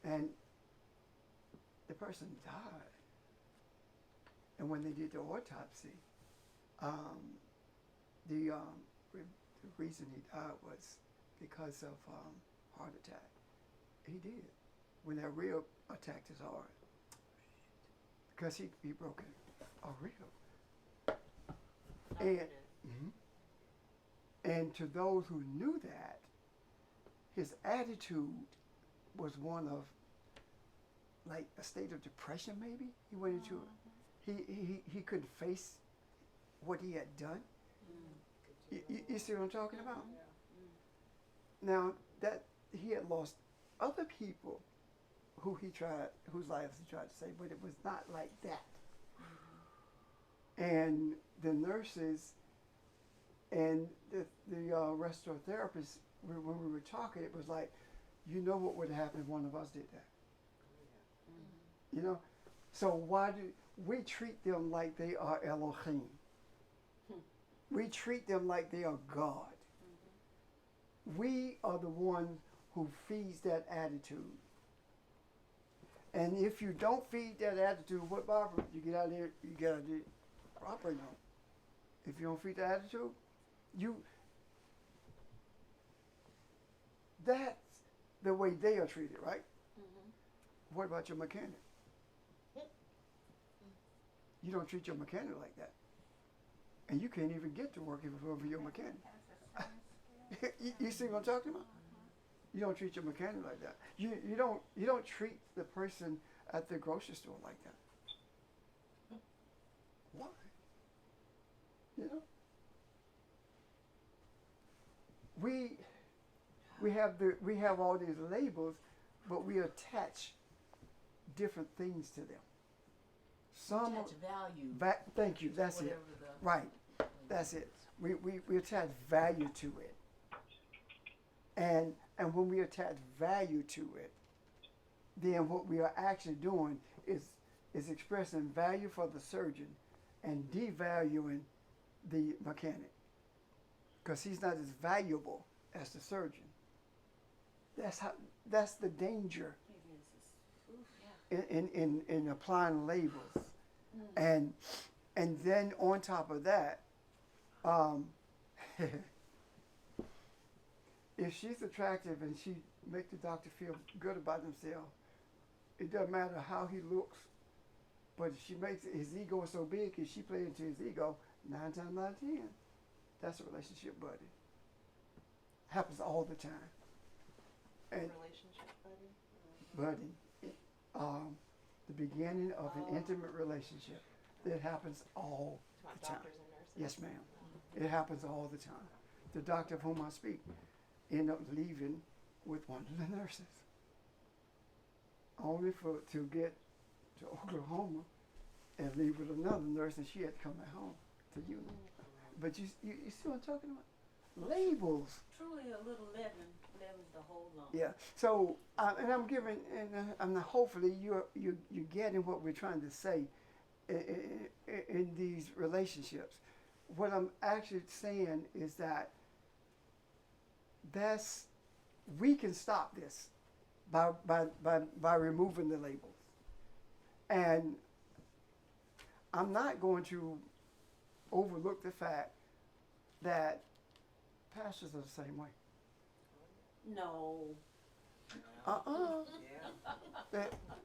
And the person died. And when they did the autopsy, the reason he died was because of heart attack. He did. When that rib attacked his heart. Because he broke a rib. And, and to those who knew that, his attitude was one of like a state of depression maybe. He went into he couldn't face what he had done. You see what I'm talking about? Now that he had lost other people whose lives he tried to save, but it was not like that. And the nurses and the restoratherapists, when we were talking, it was like, you know what would happen if one of us did that? You know? So why do we treat them like they are Elohim? We treat them like they are God. We are the ones who feeds that attitude. And if you don't feed that attitude, what, Barbara? You get out there, you get out there, operate on. If you don't feed that attitude, that's the way they are treated, right? What about your mechanic? You don't treat your mechanic like that. And you can't even get to work if it's over your mechanic. You see what I'm talking about? You don't treat your mechanic like that. You don't treat the person at the grocery store like that. Why? You know? We have all these labels, but we attach different things to them. Some Attach value. Thank you. That's it. Right. That's it. We attach value to it. And when we attach value to it, then what we are actually doing is expressing value for the surgeon and devaluing the mechanic. Because he's not as valuable as the surgeon. That's the danger in applying labels. And then on top of that, if she's attractive and she makes the doctor feel good about himself, it doesn't matter how he looks, but if she makes his ego so big and she plays into his ego, 9 times out of 10, that's a relationship buddy. Happens all the time. And Relationship buddy? The beginning of an intimate relationship, that happens all the time. Doctors and nurses? Yes, ma'am. It happens all the time. The doctor of whom I speak ended up leaving with one of the nurses, only to get to Oklahoma and leave with another nurse, and she had to come back home to you. But you see what I'm talking about? Labels. Truly a little leaven leavens the whole lump. Yeah. So, and I'm giving, and hopefully you're getting what we're trying to say in these relationships. What I'm actually saying is that we can stop this by removing the labels. And I'm not going to overlook the fact that pastors are the same way. No.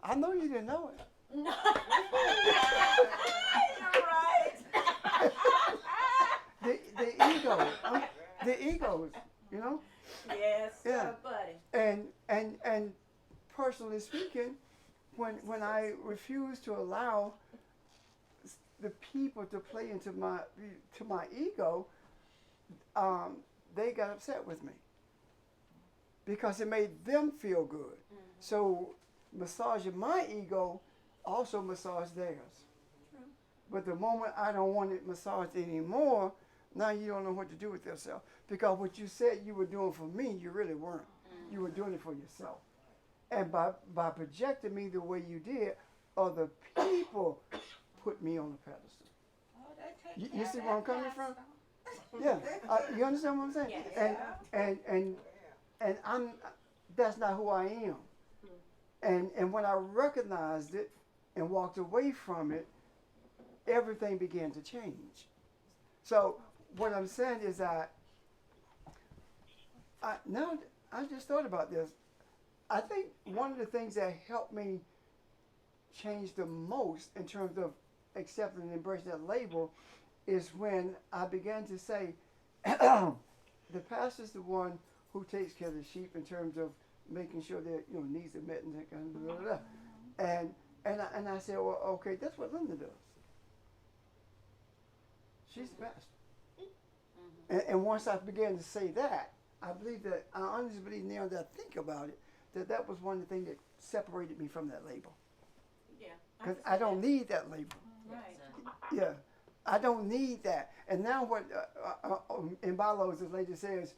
I know you didn't know it. No. You're right. The egos, you know? Yes, Yeah. buddy. And personally speaking, when I refused to allow the people to play into my ego, they got upset with me because it made them feel good. Mm-hmm. So massaging my ego also massaged theirs. True. But the moment I don't want it massaged anymore, now you don't know what to do with yourself. Because what you said you were doing for me, you really weren't. Mm-hmm. You were doing it for yourself. And by projecting me the way you did, other people put me on the pedestal. Oh, they take You care see of where I'm that coming from? pastor. Yeah, you understand what I'm saying? Yes. And I'm that's not who I am. And when I recognized it and walked away from it, everything began to change. So what I'm saying is that now I just thought about this. I think one of the things that helped me change the most in terms of accepting and embracing that label is when I began to say, the pastor's the one who takes care of the sheep in terms of making sure their needs are met and that kind of blah, blah, blah. And I said, well, okay, that's what Linda does. She's the pastor. And once I began to say that, I honestly believe now that I think about it, that was one of the things that separated me from that label. Yeah. Because I don't need that label. Right. Yeah, I don't need that. And now what in bylaws, this lady says,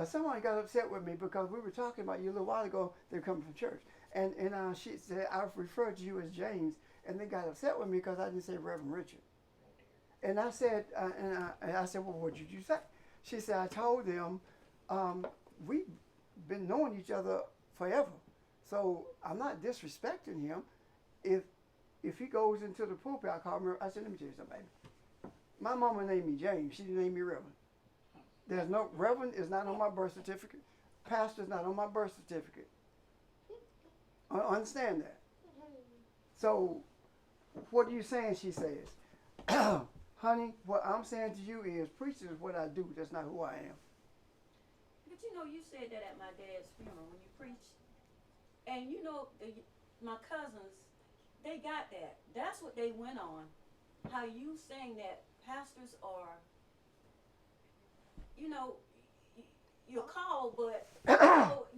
someone got upset with me because we were talking about you a little while ago. They're coming from church, and she said I referred to you as James, and they got upset with me because I didn't say Reverend Richard. And I said, and I said, well, what did you say? She said, I told them we've been knowing each other forever, so I'm not disrespecting him. If he goes into the pulpit, I call him. I said, let me tell you something, baby. My mama named me James. She didn't name me Reverend. There's no Reverend is not on my birth certificate. Pastor's not on my birth certificate. Understand that. So, what are you saying? She says, honey, what I'm saying to you is, preaching is what I do. That's not who I am. But you said that at my dad's funeral when you preached, and my cousins, they got that. That's what they went on. How you saying that pastors are, you're called, but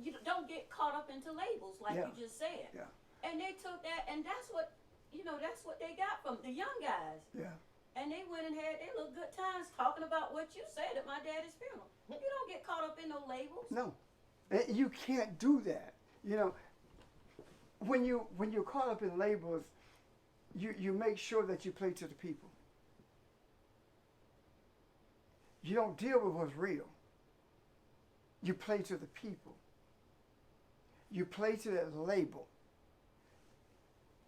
you don't get caught up into labels like you just said. Yeah. And they took that, and that's what they got from the young guys. Yeah. And they went and had their little good times talking about what you said at my daddy's funeral. You don't get caught up in no labels. No, you can't do that. When you're caught up in labels, you make sure that you play to the people. You don't deal with what's real. You play to the people. You play to that label.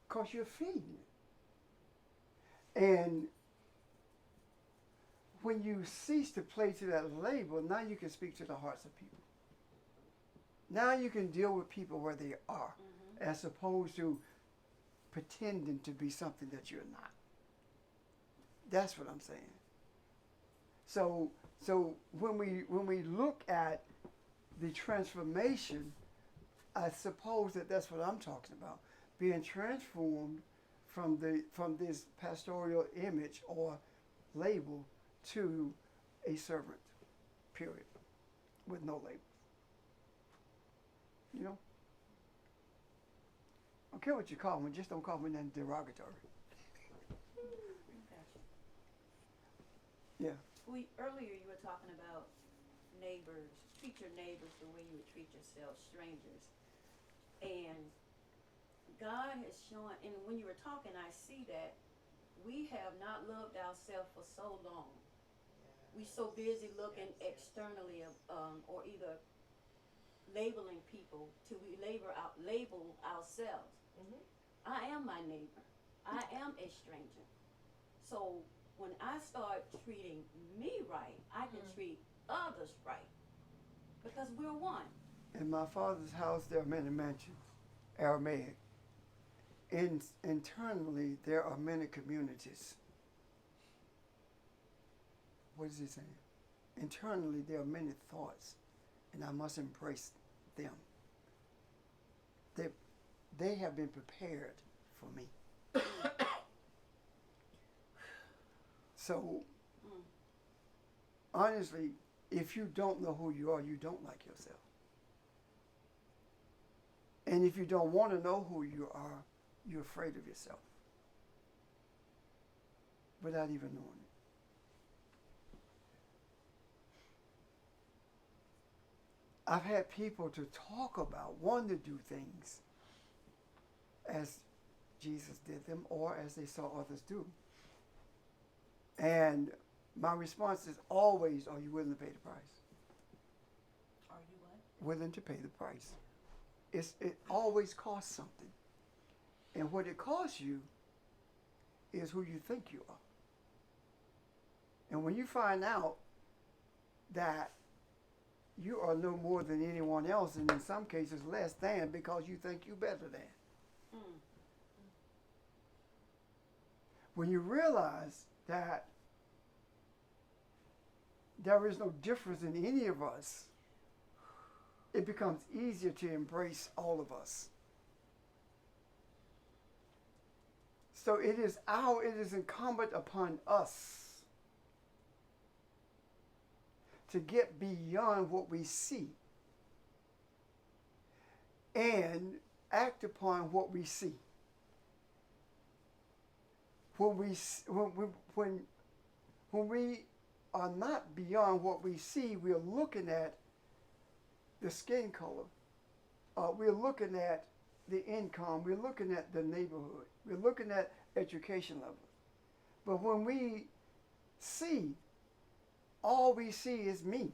Because you're feeding it. And when you cease to play to that label, now you can speak to the hearts of people. Now you can deal with people where they are, as opposed to pretending to be something that you're not. That's what I'm saying. So when we look at the transformation, I suppose that's what I'm talking about, being transformed from this pastoral image or label to a servant, period, with no label. I don't care what you call me, just don't call me nothing derogatory. Yeah. Earlier you were talking about neighbors, treat your neighbors the way you would treat yourself, strangers. And God has shown, and when you were talking, I see that we have not loved ourselves for so long. We so busy looking externally, or either labeling people till we label ourselves. I am my neighbor. I am a stranger. So when I start treating me right, I can treat others right. Because we're one. In my Father's house there are many mansions, Aramaic. Internally there are many communities. What is he saying? Internally there are many thoughts, and I must embrace them. They have been prepared for me. So, honestly, if you don't know who you are, you don't like yourself. And if you don't want to know who you are, you're afraid of yourself without even knowing it. I've had people to talk about, want to do things as Jesus did them or as they saw others do. And my response is always, are you willing to pay the price? Are you what? Willing to pay the price. It always costs something. And what it costs you is who you think you are. And when you find out that you are no more than anyone else, and in some cases less than, because you think you're better than. Mm. When you realize that there is no difference in any of us, it becomes easier to embrace all of us. So it is incumbent upon us to get beyond what we see and act upon what we see. When we are not beyond what we see, we're looking at the skin color. We're looking at the income. We're looking at the neighborhood. We're looking at education level. But when we see, all we see is me,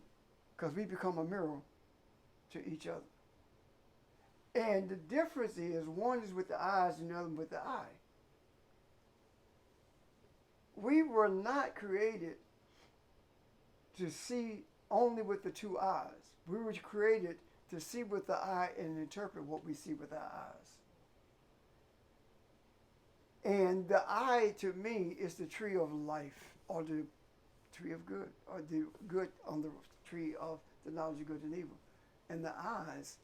because we become a mirror to each other. And the difference is one is with the eyes and the other with the eye. We were not created to see only with the two eyes. We were created to see with the eye and interpret what we see with our eyes. And the eye, to me, is the tree of life, or the tree of good, or the good on the tree of the knowledge of good and evil. And the eyes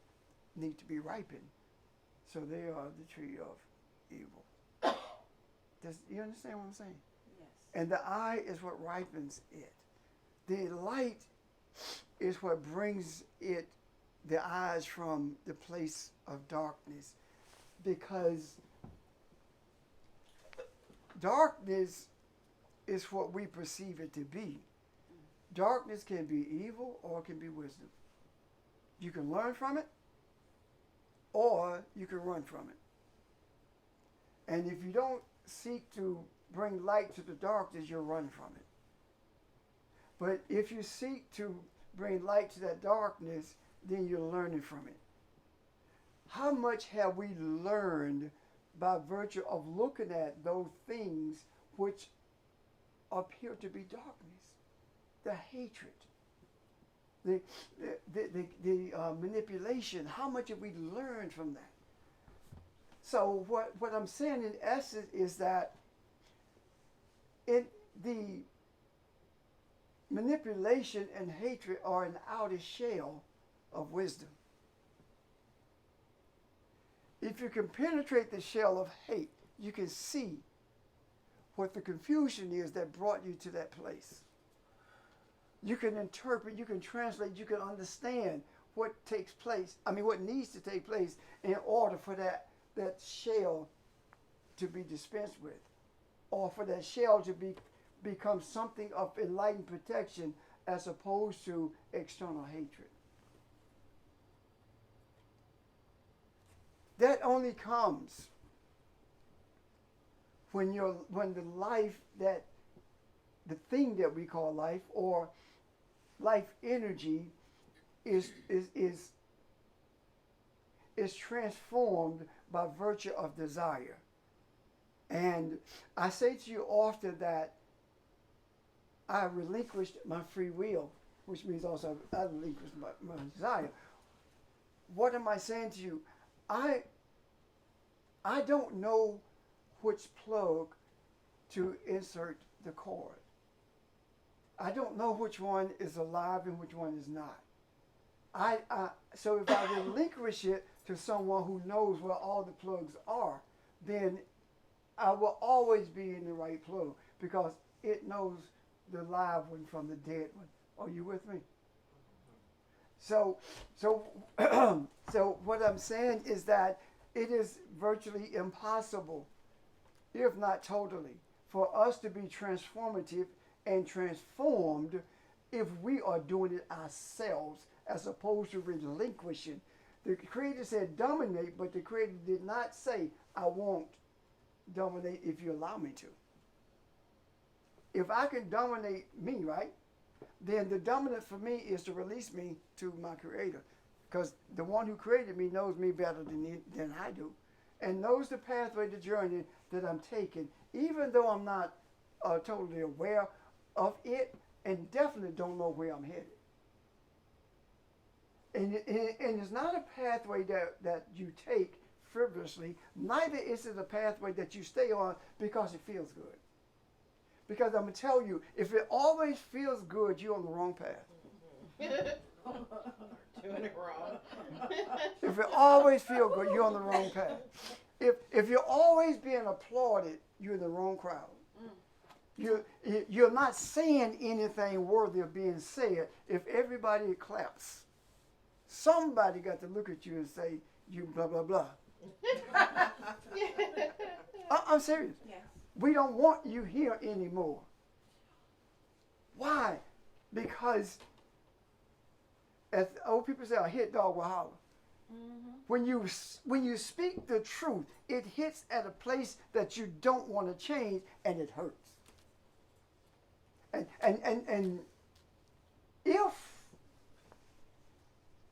need to be ripened, so they are the tree of evil. Does you understand what I'm saying? Yes. And the eye is what ripens it. The light is what brings it, the eyes, from the place of darkness, because darkness is what we perceive it to be. Darkness can be evil or it can be wisdom. You can learn from it or you can run from it. And if you don't seek to bring light to the darkness, you'll run from it. But if you seek to bring light to that darkness, then you're learning from it. How much have we learned by virtue of looking at those things which appear to be darkness? The hatred, the manipulation. How much have we learned from that? So what I'm saying in essence is that in the manipulation and hatred are an outer shell of wisdom. If you can penetrate the shell of hate, you can see what the confusion is that brought you to that place. You can interpret, you can translate, you can understand what takes place, what needs to take place in order for that shell to be dispensed with, or for that shell to become something of enlightened protection as opposed to external hatred. That only comes when the life that, the thing that we call life, or life energy, is transformed by virtue of desire. And I say to you often that I relinquished my free will, which means also I relinquished my desire. What am I saying to you? I don't know which plug to insert the cord. I don't know which one is alive and which one is not. So if I relinquish it to someone who knows where all the plugs are, then I will always be in the right plug, because it knows the live one from the dead one. Are you with me? So what I'm saying is that it is virtually impossible, if not totally, for us to be transformative and transformed if we are doing it ourselves as opposed to relinquishing. The Creator said dominate, but the Creator did not say, I won't dominate if you allow me to. If I can dominate me, right, then the dominant for me is to release me to my Creator. Because the one who created me knows me better than I do. And knows the pathway, the journey that I'm taking, even though I'm not totally aware of it, and definitely don't know where I'm headed. And it's not a pathway that you take frivolously, neither is it a pathway that you stay on because it feels good. Because I'm going to tell you, if it always feels good, you're on the wrong path. Doing it wrong. If it always feels good, you're on the wrong path. If you're always being applauded, you're in the wrong crowd. You're not saying anything worthy of being said if everybody claps. Somebody got to look at you and say, you blah, blah, blah. I'm serious. Yes. We don't want you here anymore. Why? Because, as old people say, a hit dog will holler. Mm-hmm. When you speak the truth, it hits at a place that you don't want to change, and it hurts. And if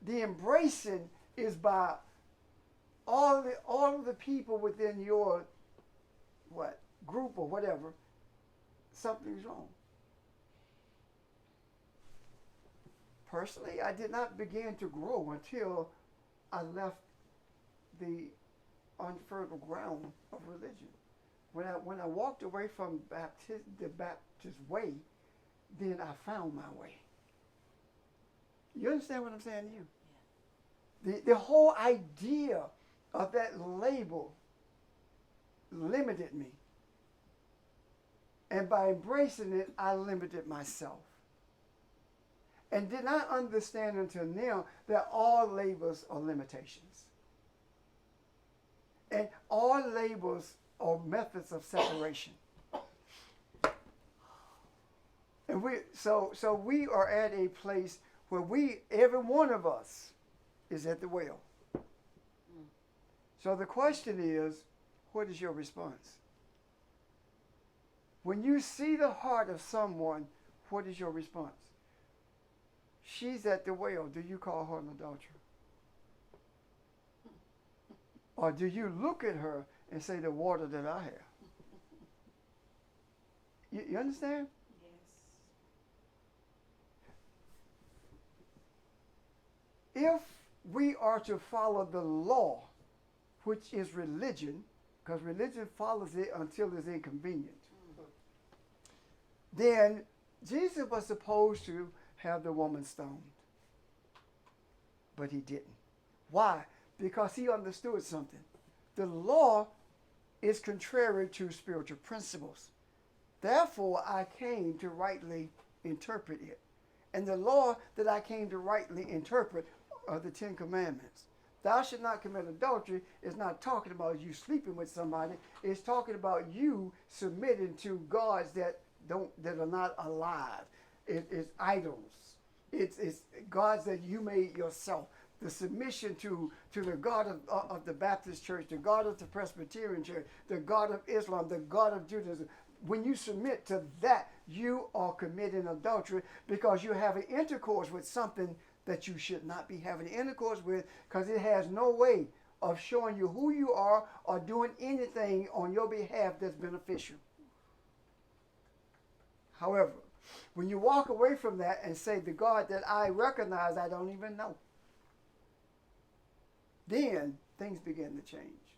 the embracing is by all of the people within your group or whatever, something's wrong. Personally, I did not begin to grow until I left the unfertile ground of religion. When I walked away from the Baptist way, then I found my way. You understand what I'm saying to you? Yeah. The whole idea of that label limited me. And by embracing it, I limited myself. And did not understand until now that all labels are limitations. And all labels are methods of separation. And so we are at a place where every one of us is at the well. So the question is, what is your response? When you see the heart of someone, what is your response? She's at the well. Do you call her an adulterer? Or do you look at her and say, the water that I have? You understand? Yes. If we are to follow the law, which is religion, because religion follows it until it's inconvenient, then Jesus was supposed to have the woman stoned. But he didn't. Why? Because he understood something. The law is contrary to spiritual principles. Therefore, I came to rightly interpret it. And the law that I came to rightly interpret are the 10 Commandments. Thou shalt not commit adultery is not talking about you sleeping with somebody. It's talking about you submitting to gods that are not alive. It's idols. It's gods that you made yourself. The submission to the God of the Baptist Church, the God of the Presbyterian Church, the God of Islam, the God of Judaism. When you submit to that, you are committing adultery because you're having intercourse with something that you should not be having intercourse with, because it has no way of showing you who you are or doing anything on your behalf that's beneficial. However, when you walk away from that and say, the God that I recognize, I don't even know, then things begin to change.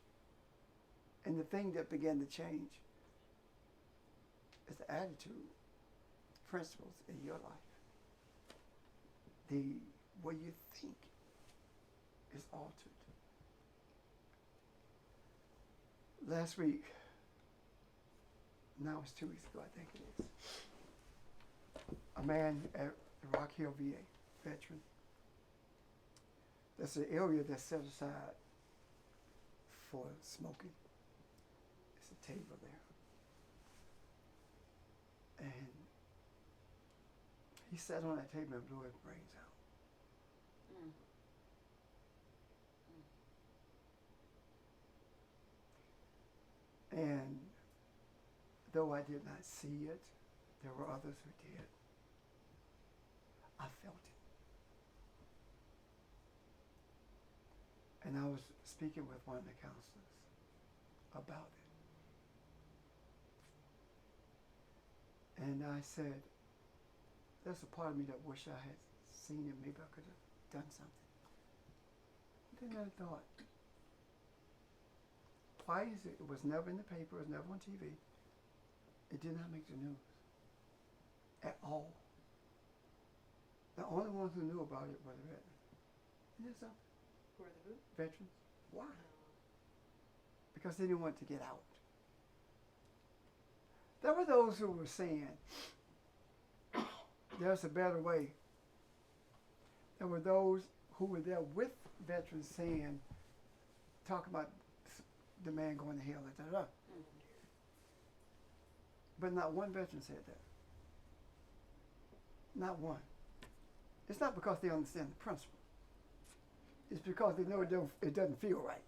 And the thing that began to change is the attitude, principles in your life. The way you think is altered. Last week, now it's 2 weeks ago, I think it is, a man at the Rock Hill VA, veteran, that's an area that's set aside for smoking. It's a table there. And he sat on that table and blew his brains out. And though I did not see it, there were others who did. I felt it. And I was speaking with one of the counselors about it. And I said, there's a part of me that wish I had seen it. Maybe I could have done something. Then I thought, why is it? It was never in the paper. It was never on TV. It did not make the news at all. The only ones who knew about it were the veterans. Isn't that something? For the who? Veterans. Why? Because they didn't want to get out. There were those who were saying, there's a better way. There were those who were there with veterans saying, talking about the man going to hell, da, da, da. But not one veteran said that. Not one. It's not because they understand the principle. It's because they know it doesn't feel right.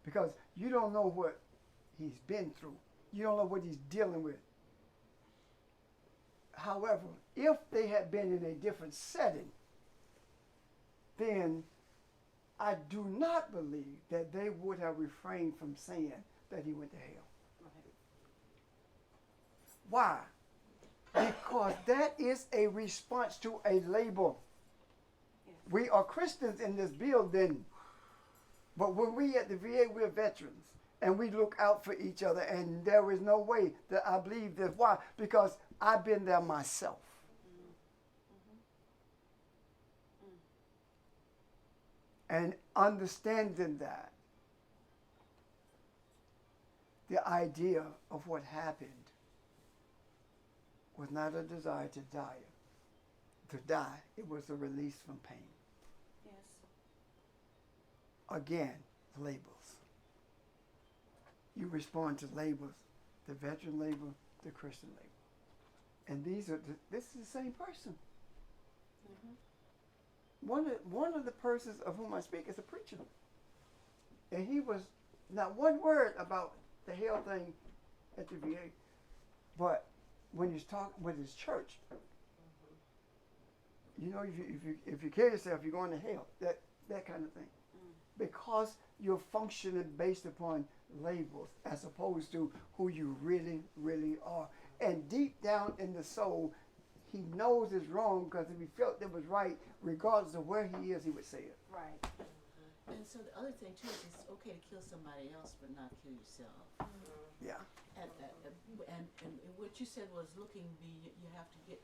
Because you don't know what he's been through. You don't know what he's dealing with. However, if they had been in a different setting, then I do not believe that they would have refrained from saying that he went to hell. Why? Because that is a response to a label. We are Christians in this building, but when we at the VA, we're veterans, and we look out for each other, and there is no way that I believe this. Why? Because I've been there myself. And understanding that, the idea of what happened was not a desire to die. It was a release from pain. Yes. Again, labels. You respond to labels, the veteran label, the Christian label. And this is the same person. One of the persons of whom I speak is a preacher. And he was not one word about the hell thing at the VA. But when he's talking with his church, you know, if you kill yourself, you're going to hell. That kind of thing. Because you're functioning based upon labels as opposed to who you really, really are. And deep down in the soul, he knows it's wrong, because if he felt it was right, regardless of where he is, he would say it. Right. And so the other thing too is it's okay to kill somebody else, but not kill yourself. Yeah. And what you said was you have to get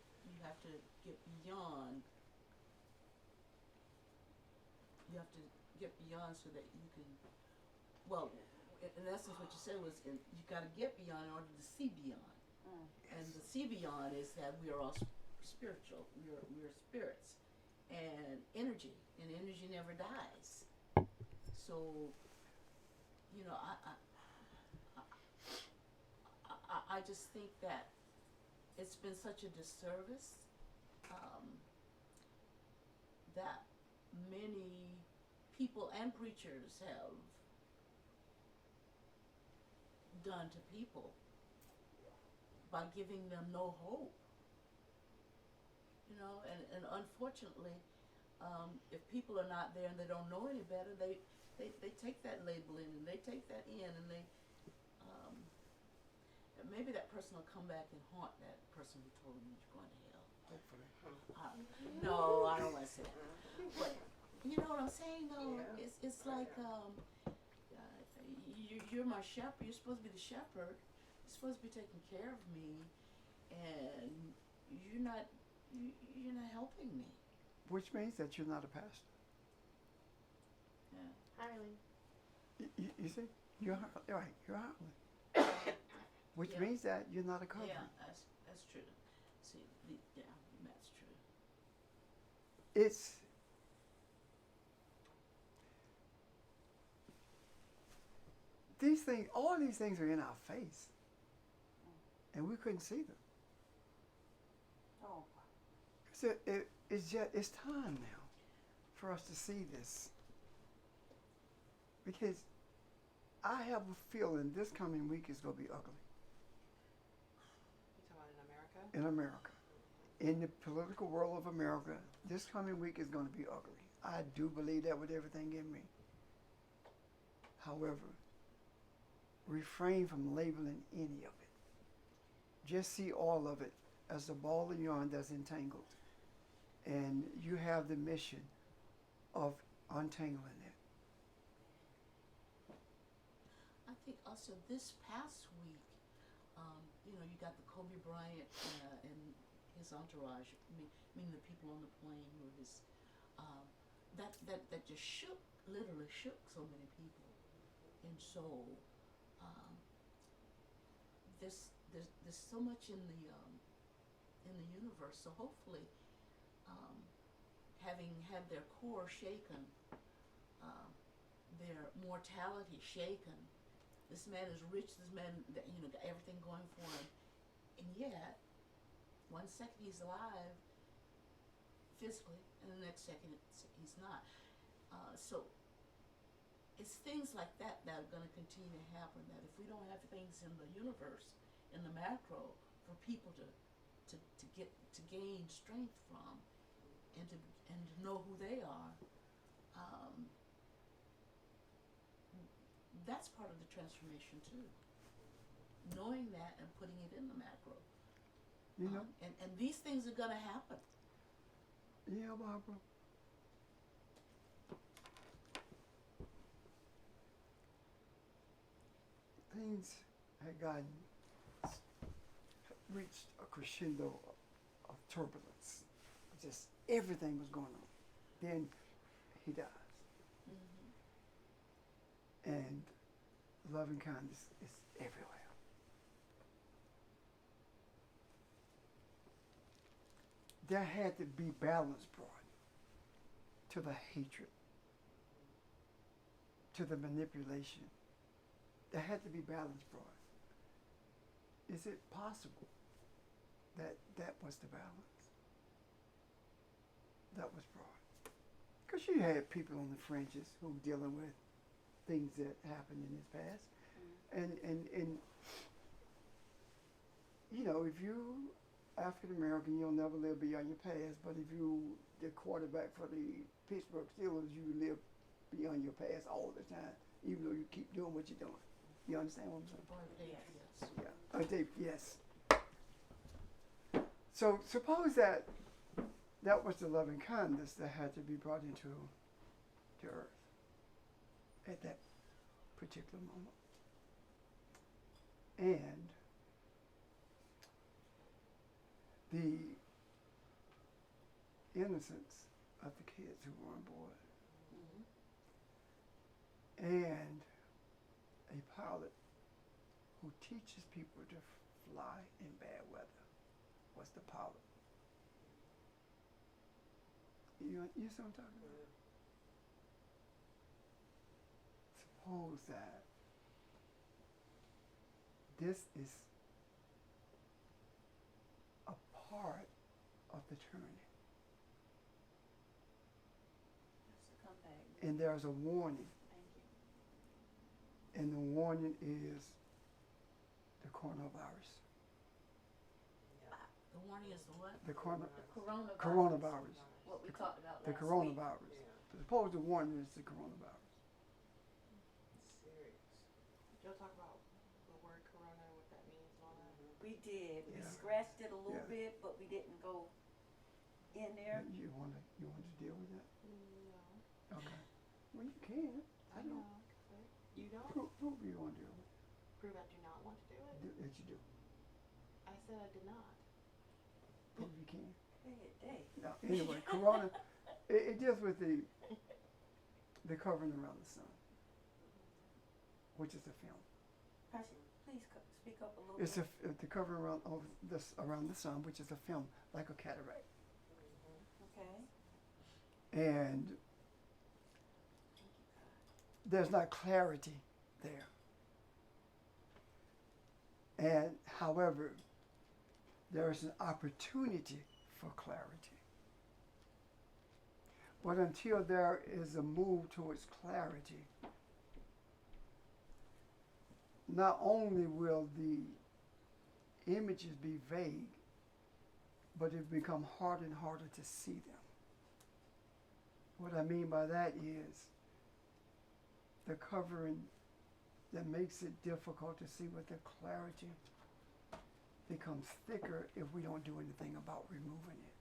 beyond. You have to get beyond so that you can. Well, in essence, what you said was you got to get beyond in order to see beyond. And the see beyond is that we are all spiritual. We're spirits, and energy never dies. So, you know, I just think that it's been such a disservice that many people and preachers have done to people by giving them no hope. You know, and unfortunately, if people are not there and they don't know any better, they take that label in and they take that in, and they maybe that person will come back and haunt that person who told him he's going to hell. Hopefully. No, I don't want to say that. But you know what I'm saying, though? Yeah. It's like you're my shepherd. You're supposed to be the shepherd. You're supposed to be taking care of me, and you're not helping me. Which means that you're not a pastor. Yeah. Harlan. You see, you're right. You're Harlan. Which means that you're not a covering. Yeah, that's true. See, that's true. It's these things. All these things are in our face, and we couldn't see them. Oh. So it's time now. for us to see this. Because I have a feeling this coming week is going to be ugly You talking about in America? in America. In the political world of America, this coming week is going to be ugly. I do believe that with everything in me. However, refrain from labeling any of it. Just see all of it as a ball of yarn that's entangled. And you have the mission of untangling it. I think also this past week, you got the Kobe Bryant and his entourage, meaning the people on the plane who were his, that just literally shook so many people. And so, there's so much in the universe. So hopefully, having had their core shaken, their mortality shaken. This man is rich. This man, got everything going for him, and yet, 1 second he's alive physically, and the next second he's not. So it's things like that that are going to continue to happen. That if we don't have things in the universe, in the macro, for people to gain strength from, and to know who they are. That's part of the transformation too. Knowing that and putting it in the macro. You know? And these things are gonna happen. Yeah, Barbara. Things had reached a crescendo of turbulence. Just everything was going on. Then he dies. And love and kindness is everywhere. There had to be balance brought to the hatred, to the manipulation. There had to be balance brought. Is it possible that that was the balance that was brought? Because you had people on the fringes who were dealing with things that happened in his past. And if you African American, you'll never live beyond your past, but if you the quarterback for the Pittsburgh Steelers, you live beyond your past all the time, even though you keep doing what you're doing. You understand what I'm saying? Yes. Yeah. Yes. So suppose that was the loving kindness that had to be brought into the earth at that particular moment. And the innocence of the kids who were on board. And a pilot who teaches people to fly in bad weather was the pilot. You see what I'm talking about? Suppose that this is a part of the turning. That's the comeback. And there's a warning. Thank you. And the warning is the coronavirus. The warning is the what? The Coronavirus. coronavirus. What we talked about The last coronavirus. week. Suppose the warning is the coronavirus. Did y'all talk about the word corona and what that means and all that? We did. We Yeah. scratched it a little Yeah. bit, but we didn't go in there. You want to deal with that? No. Okay. Well, you can. I don't. You don't? Prove you want to deal with Prove I do not want to do it? that you do. I said I did not. Prove you can. Hey. Now, anyway, corona. It deals with the covering around the sun, which is a film. Pastor, please speak up a little It's bit. the covering around the sun, which is a film like a cataract. Okay. And there's not clarity there. And however, there is an opportunity for clarity. But until there is a move towards clarity, not only will the images be vague, but it become harder and harder to see them. What I mean by that is the covering that makes it difficult to see with the clarity becomes thicker if we don't do anything about removing it.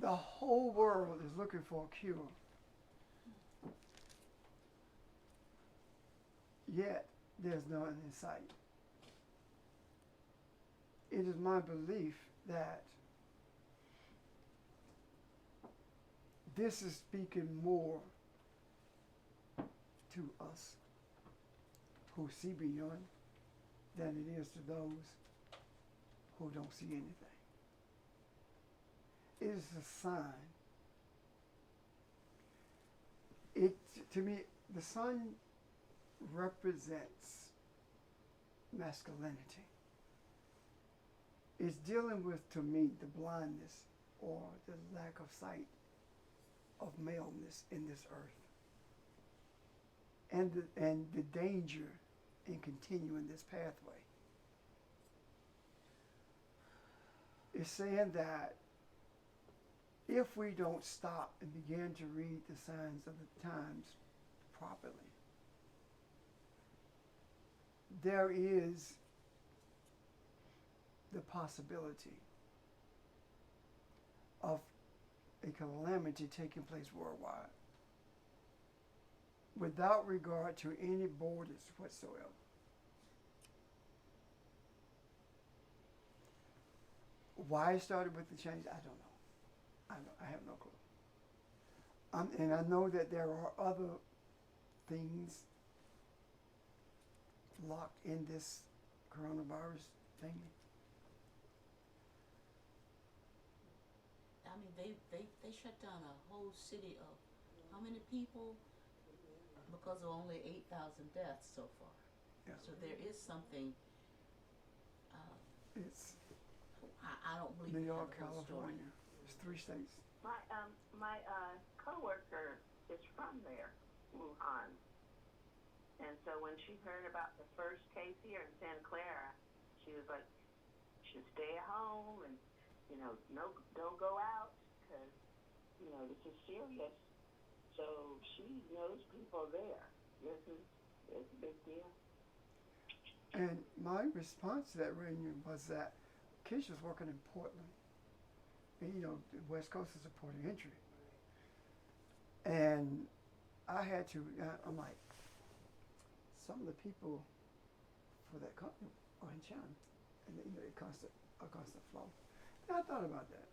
The whole world is looking for a cure. Yet, there's none in sight. It is my belief that this is speaking more to us who see beyond than it is to those who don't see anything. It is a sign. To me, the sun represents masculinity. It's dealing with, to me, the blindness or the lack of sight of maleness in this earth. And the danger in continuing this pathway. It's saying that if we don't stop and begin to read the signs of the times properly, there is the possibility of a calamity taking place worldwide without regard to any borders whatsoever. Why it started with the change, I don't know. I have no clue. And I know that there are other things locked in this coronavirus thing. I mean, they shut down a whole city of how many people? Because of only 8,000 deaths so far. Yeah. So there is something. It's I don't believe New we York, have the whole story. California. It's 3 states. My coworker is from there, Wuhan, and so when she heard about the first case here in Santa Clara, she was like, "You should stay at home and don't go out because this is serious." So she knows people there. It's a big deal. And my response to that reunion was that Keisha's working in Portland. And, the West Coast is a port of entry. And I had to, I'm like, some of the people for that company are in China. And, a constant flow. And I thought about that.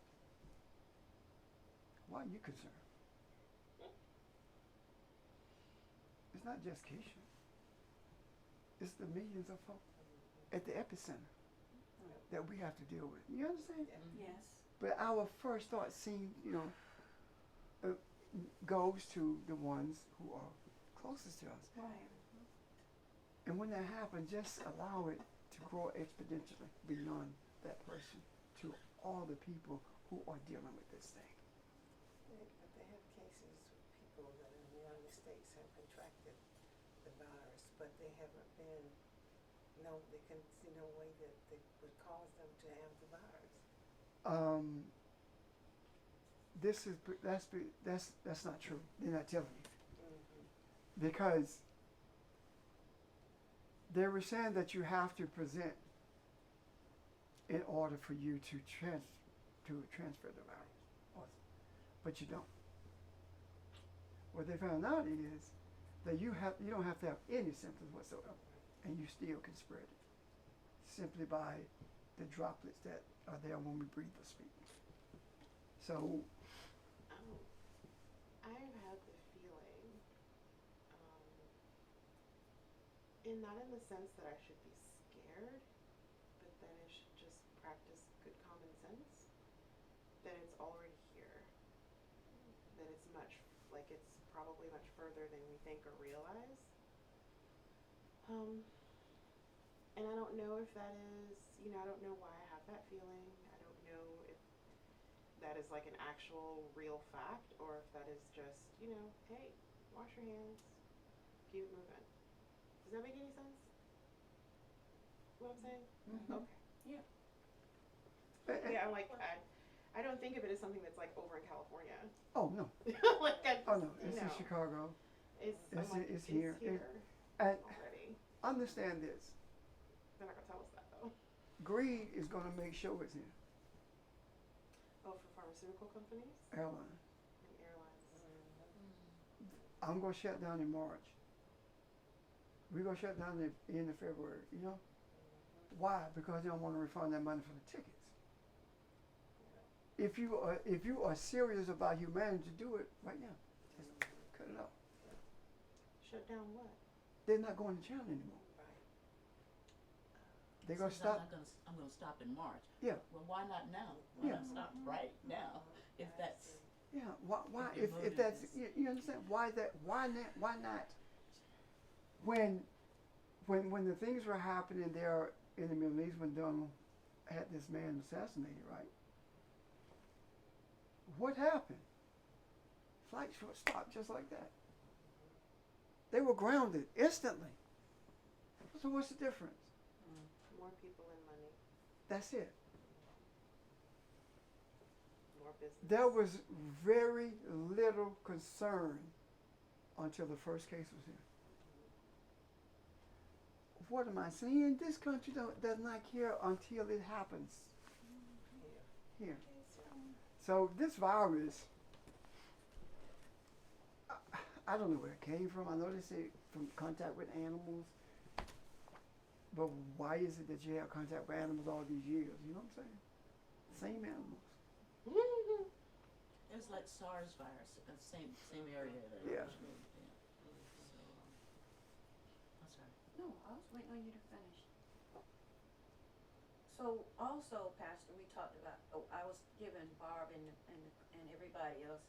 Why are you concerned? It's not just Keisha. It's the millions of folk at the epicenter that we have to deal with. You understand? Yes. But our first thought goes to the ones who are closest to us. Right. And when that happens, just allow it to grow exponentially beyond that person to all the people who are dealing with this thing. But they have cases with people that in the United States have contracted the virus, but they haven't been, they can see no way that they would cause them to have the virus. That's not true. They're not telling you. Mm-hmm. Because they were saying that you have to present in order for you to transfer the virus, but you don't. What they found out is that you don't have to have any symptoms whatsoever, and you still can spread it simply by the droplets that are there when we breathe or speak. So I've had the feeling, and not in the sense that I should be scared, but that I should just practice good common sense, that it's already here, that it's probably much further than we think or realize. And I don't know if that is, I don't know why I have that feeling. I is like an actual real fact or if that is just, you know, hey, wash your hands, keep it moving. Does that make any sense? What I'm saying? Mhm. Okay. And- Yeah, I'm like, I don't think of it as something that's like over in California. Oh, no. Like that. Oh, no. It's no. in Chicago. I'm It's, like, it's here. here And already. understand this. They're not gonna tell us that though. Greed is going to make sure it's here. Oh, for pharmaceutical companies Airline. and airlines. I'm going to shut down in March. We're going to shut down at the end of February, you know? Why? Because they don't want to refund that money for the tickets. If you are serious about humanity, do it right now. Just cut it off. Shut down what? They're not going to China anymore. They're going to Says stop. I'm gonna stop in March. Yeah. Well, why not now? Why Yeah. not stop right now? If that's Yeah. Why? If your If motive that's is- you understand why that? Why not? Why not? When the things were happening there in the Middle East when Donald had this man assassinated, right? What happened? Flights stopped just like that. They were grounded instantly. So what's the difference? More people and money. That's it. More business. There was very little concern until the first case was here. What am I saying? This country does not care until it happens. Here. So this virus, I don't know where it came from. I know they say from contact with animals. But why is it that you have contact with animals all these years? You know what I'm saying? Same animals. it was like SARS virus, same area that Yeah. originated in. So I'm sorry. No, I was waiting on you to finish. So also, Pastor, we talked about, I was giving Barb and everybody else,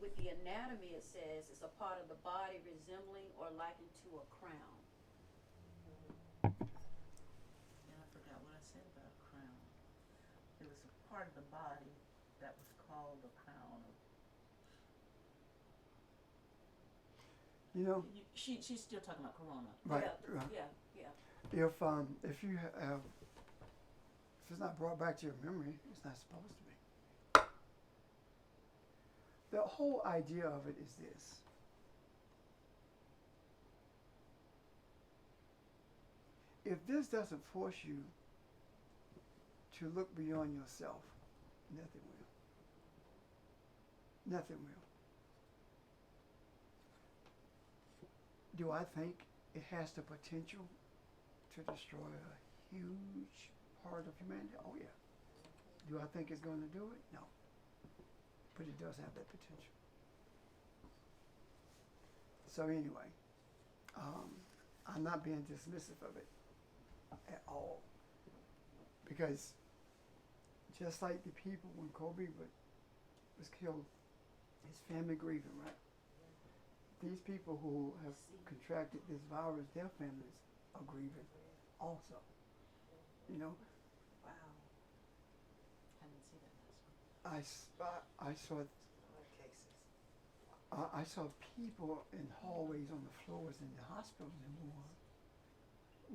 with the anatomy it says it's a part of the body resembling or likened to a crown. Yeah, I forgot what I said about a crown. It was a part of the body that was called a crown. You know, She's still talking about corona. right? Yeah, right. yeah. If you have, if it's not brought back to your memory, it's not supposed to be. The whole idea of it is this. If this doesn't force you to look beyond yourself, nothing will. Nothing will. Do I think it has the potential to destroy a huge part of humanity? Oh yeah. Do I think it's going to do it? No. But it does have that potential. So anyway, I'm not being dismissive of it at all. Because just like the people when Kobe was killed, his family grieving, right? These people who have contracted this virus, their families are grieving also. You know, Wow. I didn't see that last one. I saw Cases. I saw people in hallways on the floors in the hospitals in Wuhan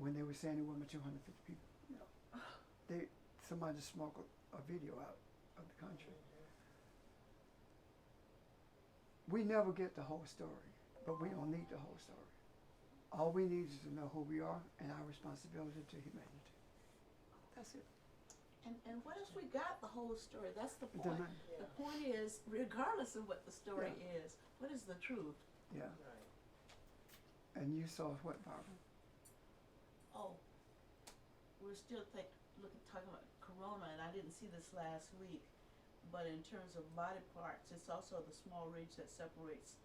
when they were saying there were 250 people. You know, somebody just smuggled a video out of the country. We never get the whole story, but we don't need the whole story. All we need is to know who we are and our responsibility to humanity. That's it. And what if we got the whole story? That's the It point. doesn't- The point is, regardless of what the story is, what is the truth? Yeah. Right. And you saw what, Barbara? Oh, we're still talking about corona, and I didn't see this last week, but in terms of body parts, it's also the small ridge that separates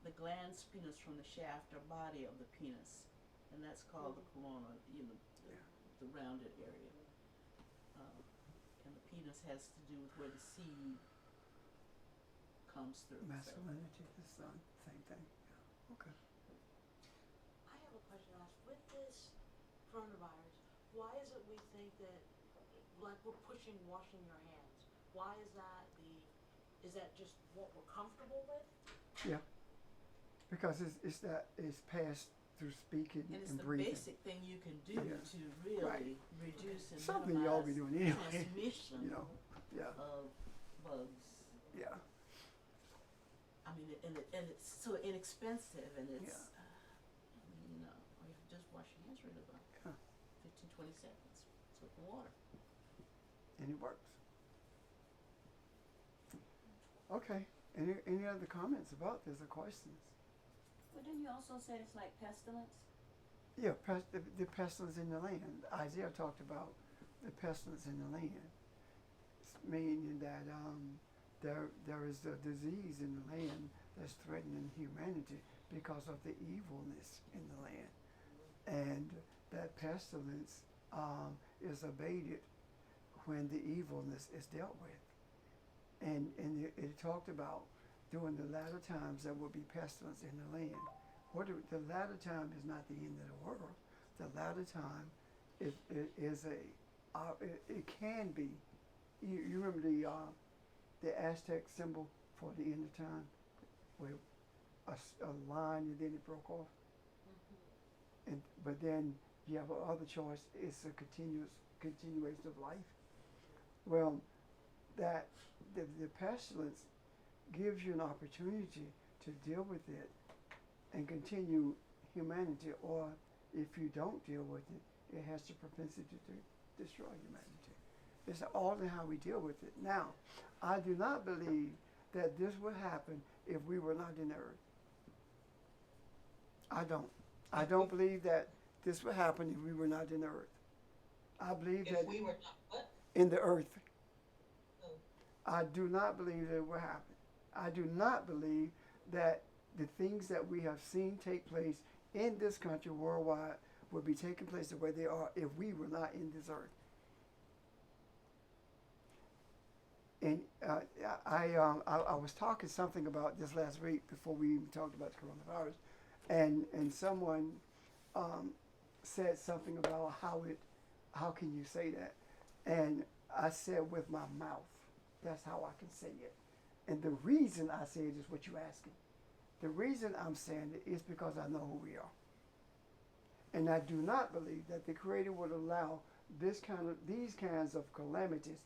the glans penis from the shaft or body of the penis, and that's called the corona, the rounded area. And the penis has to do with where the seed comes through. Masculinity, the sun, same thing. Yeah. Okay. I have a question to ask. With this coronavirus, why is it we think that, like we're pushing washing your hands? Why is that? Is that just what we're comfortable with? Because it's passed through speaking And it's and the breathing. basic thing you can do Yeah. to really Right. reduce and Something you all be minimize doing anyway. transmission You know, yeah, of bugs. yeah, I mean, and it's so inexpensive, and it's, Yeah. you know, all you have to do is wash your hands really well. Yeah. 15, 20 seconds, soap and water. and it works. Okay, any other comments about this or questions? But then you also said it's like pestilence. Yeah, the pestilence in the land. Isaiah talked about the pestilence in the land, meaning that there is a disease in the land that's threatening humanity because of the evilness in the land, and that pestilence is abated when the evilness is dealt with. And it talked about during the latter times there will be pestilence in the land. The latter time is not the end of the world. The latter time is it can be. You remember the Aztec symbol for the end of time, where a line and then it broke off. But then you have another choice. It's a continuation of life. Well, that the pestilence gives you an opportunity to deal with it and continue humanity, or if you don't deal with it, it has the propensity to destroy humanity. It's all in how we deal with it. Now, I do not believe that this would happen if we were not in the earth. I don't. I don't believe that this would happen if we were not in the earth. I believe If that we were not what? in the earth. Oh. I do not believe that it will happen. I do not believe that the things that we have seen take place in this country worldwide would be taking place the way they are if we were not in this earth. And I was talking something about this last week before we even talked about the coronavirus, and someone said something about how can you say that? And I said with my mouth. That's how I can say it. And the reason I say it is what you're asking. The reason I'm saying it is because I know who we are. And I do not believe that the Creator would allow these kinds of calamities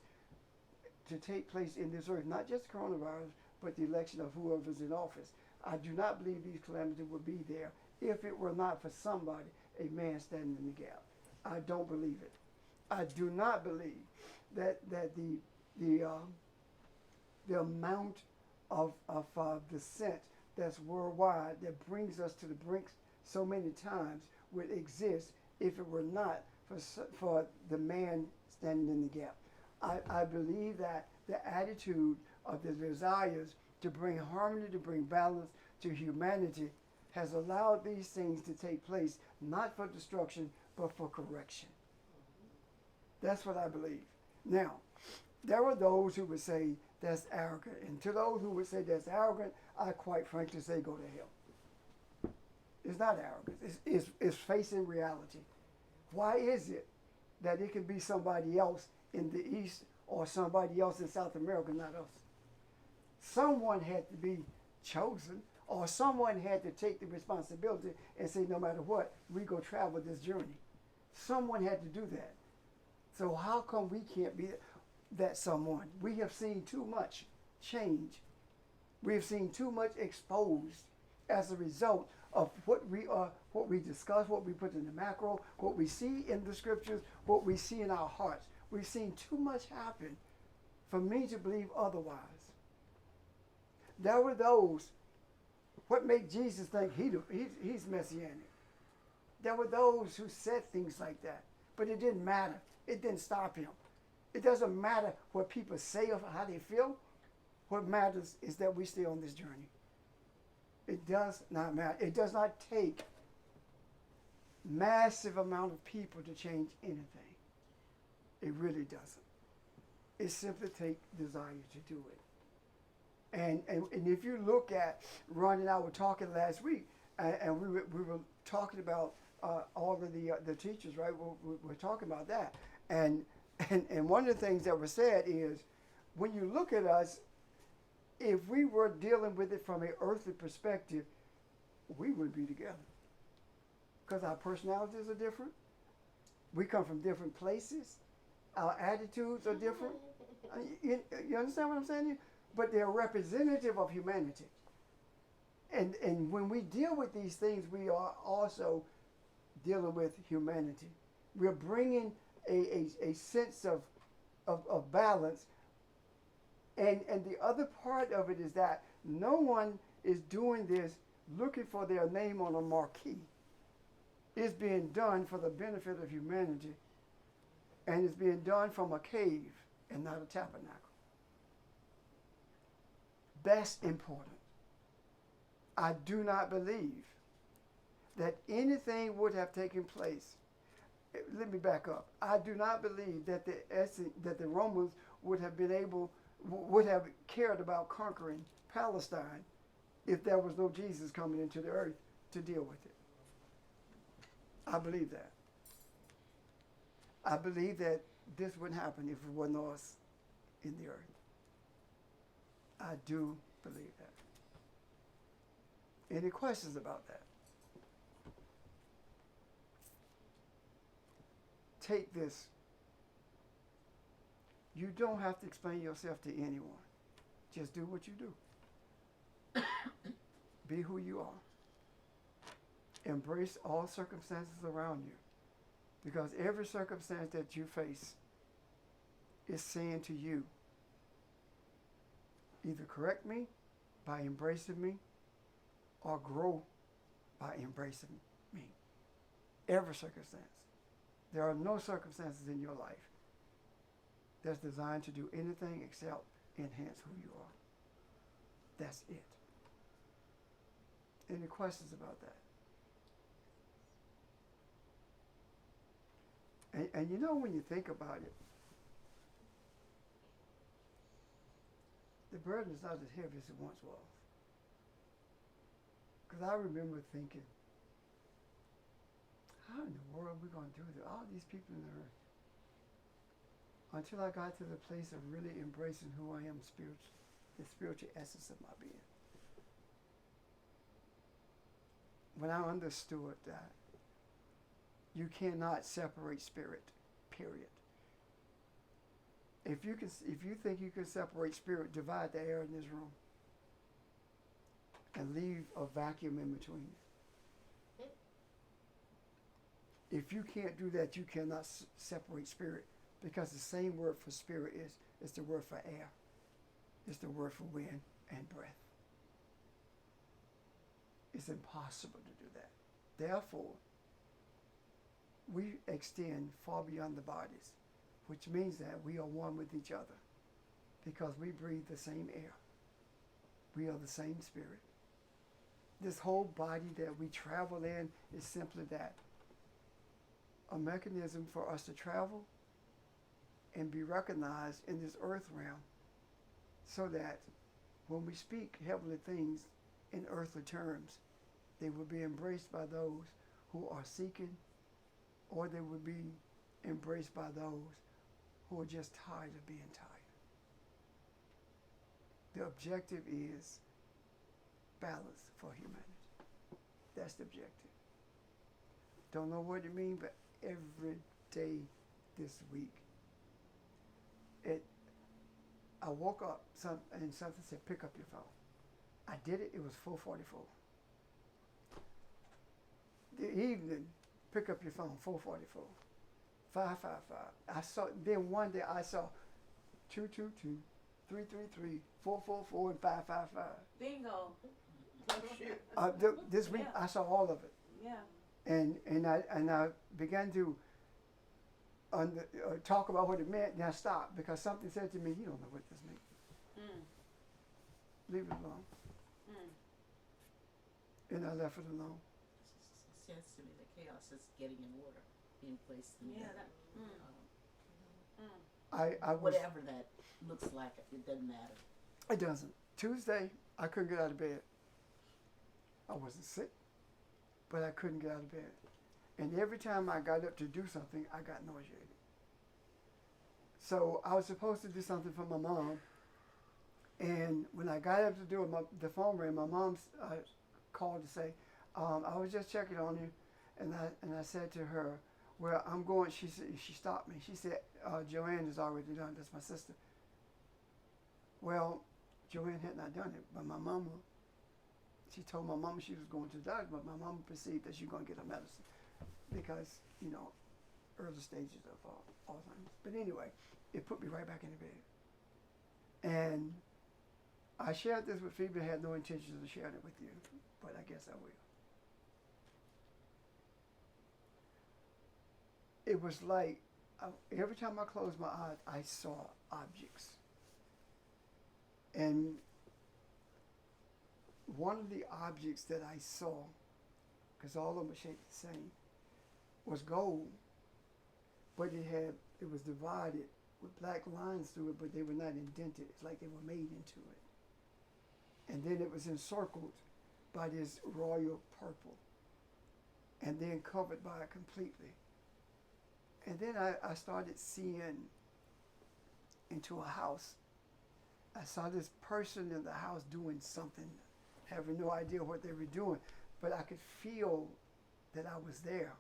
to take place in this earth, not just coronavirus, but the election of whoever's in office. I do not believe these calamities would be there if it were not for somebody, a man standing in the gap. I don't believe it. I do not believe that the amount of descent that's worldwide that brings us to the brink so many times would exist if it were not for the man standing in the gap. I believe that the attitude of the desires to bring harmony, to bring balance to humanity has allowed these things to take place, not for destruction, but for correction. That's what I believe. Now, there are those who would say that's arrogant. And to those who would say that's arrogant, I quite frankly say go to hell. It's not arrogance. It's facing reality. Why is it that it can be somebody else in the East or somebody else in South America, not us? Someone had to be chosen, or someone had to take the responsibility and say, no matter what, we go travel this journey. Someone had to do that. So how come we can't be that someone? We have seen too much change. We have seen too much exposed as a result of what we discuss, what we put in the macro, what we see in the scriptures, what we see in our hearts. We've seen too much happen for me to believe otherwise. There were those, what made Jesus think he's messianic? There were those who said things like that, but it didn't matter. It didn't stop him. It doesn't matter what people say or how they feel. What matters is that we stay on this journey. It does not matter. It does not take massive amount of people to change anything. It really doesn't. It simply takes desire to do it. And if you look at, Ron and I were talking last week, and we were talking about all of the teachers, right? We're talking about that. And one of the things that was said is when you look at us, if we were dealing with it from an earthly perspective, we wouldn't be together. Because our personalities are different. We come from different places. Our attitudes are different. You understand what I'm saying here? But they're representative of humanity. And when we deal with these things, we are also dealing with humanity. We're bringing a sense of balance. And the other part of it is that no one is doing this looking for their name on a marquee. It's being done for the benefit of humanity. And it's being done from a cave and not a tabernacle. That's important. I do not believe that anything would have taken place. Let me back up. I do not believe that the Romans would have cared about conquering Palestine if there was no Jesus coming into the earth to deal with it. I believe that. I believe that this wouldn't happen if it wasn't us in the earth. I do believe that. Any questions about that? Take this. You don't have to explain yourself to anyone. Just do what you do. Be who you are. Embrace all circumstances around you. Because every circumstance that you face is saying to you, either correct me by embracing me or grow by embracing me. Every circumstance. There are no circumstances in your life that's designed to do anything except enhance who you are. That's it. Any questions about that? And you know, when you think about it, the burden is not as heavy as it once was. Because I remember thinking, how in the world are we going to do this? All these people in the earth. Until I got to the place of really embracing who I am spiritually, the spiritual essence of my being. When I understood that you cannot separate spirit, period. If you think you can separate spirit, divide the air in this room and leave a vacuum in between you. If you can't do that, you cannot separate spirit, because the same word for spirit is the word for air. It's the word for wind and breath. It's impossible to do that. Therefore, we extend far beyond the bodies, which means that we are one with each other because we breathe the same air. We are the same spirit. This whole body that we travel in is simply that. A mechanism for us to travel and be recognized in this earth realm so that when we speak heavenly things in earthly terms, they will be embraced by those who are seeking, or they will be embraced by those who are just tired of being tired. The objective is balance for humanity. That's the objective. Don't know what it means, but every day this week, I woke up and something said, pick up your phone. I did it. It was 4:44. The evening, pick up your phone, 4:44. 555. I saw. Then one day I saw 222, 333, 444, and 555. Bingo. This week I saw all of it. Yeah. And I began to talk about what it meant, and I stopped because something said to me, you don't know what this means. Leave it alone. And I left it alone. It says to me that chaos is getting in order, being placed in I was, whatever that looks like, it doesn't matter. It doesn't. Tuesday, I couldn't get out of bed. I wasn't sick, but I couldn't get out of bed. And every time I got up to do something, I got nauseated. So I was supposed to do something for my mom, and when I got up to do it, the phone rang. My mom called to say, I was just checking on you, and I said to her, well, I'm going. She stopped me. She said, Joanne is already done. That's my sister. Well, Joanne had not done it, but my mama, she told my mama she was going to the doctor, but my mama perceived that she was going to get her medicine because, early stages of Alzheimer's. But anyway, it put me right back in the bed. And I shared this with Phoebe. I had no intentions of sharing it with you, but I guess I will. It was like every time I closed my eyes, I saw objects. And one of the objects that I saw, because all of them are shaped the same, was gold, but it was divided with black lines through it, but they were not indented. It's like they were made into it. And then it was encircled by this royal purple, and then covered by it completely. And then I started seeing into a house. I saw this person in the house doing something, having no idea what they were doing, but I could feel that I was there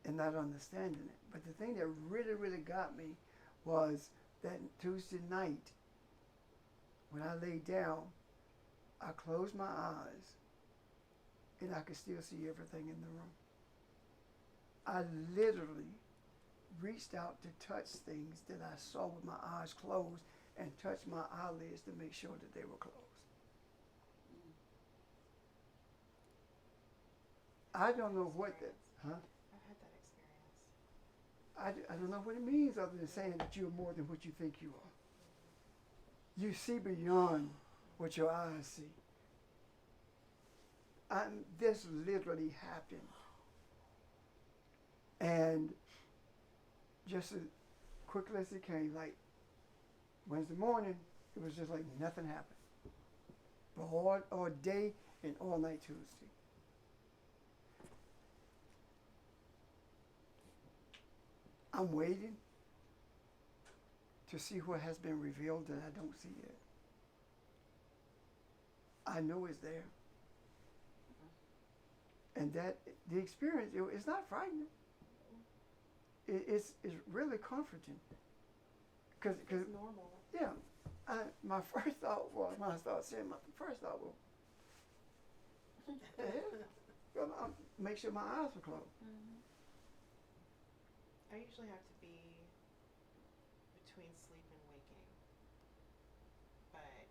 and not understanding it. But the thing that really, really got me was that Tuesday night, when I laid down, I closed my eyes and I could still see everything in the room. I literally reached out to touch things that I saw with my eyes closed and touched my eyelids to make sure that they were closed. I don't know what that, huh? I've had that experience. I don't know what it means other than saying that you're more than what you think you are. You see beyond what your eyes see. This literally happened. And just as quickly as it came, like Wednesday morning, it was just like nothing happened. But all day and all night Tuesday. I'm waiting to see what has been revealed that I don't see yet. I know it's there. And that the experience, it's not frightening. It's really comforting. Cause It's normal. yeah, my first thought was, when I started seeing my first thought was, make sure my eyes were closed. I usually have to be between sleep and waking, but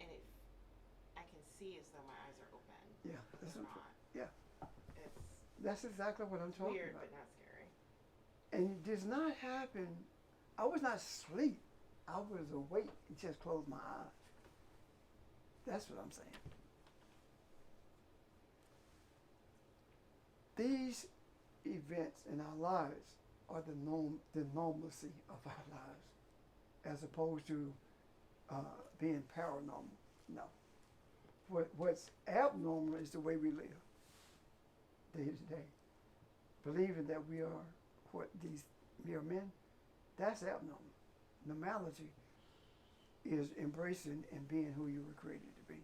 and I can see as though my eyes are open. Yeah, but they're not. yeah. It's That's exactly what I'm talking weird, about. but not scary. And it does not happen. I was not asleep. I was awake and just closed my eyes. That's what I'm saying. These events in our lives are the normalcy of our lives, as opposed to being paranormal. No. What's abnormal is the way we live, day to day, believing that we are what these mere men. That's abnormal. Normality is embracing and being who you were created to be.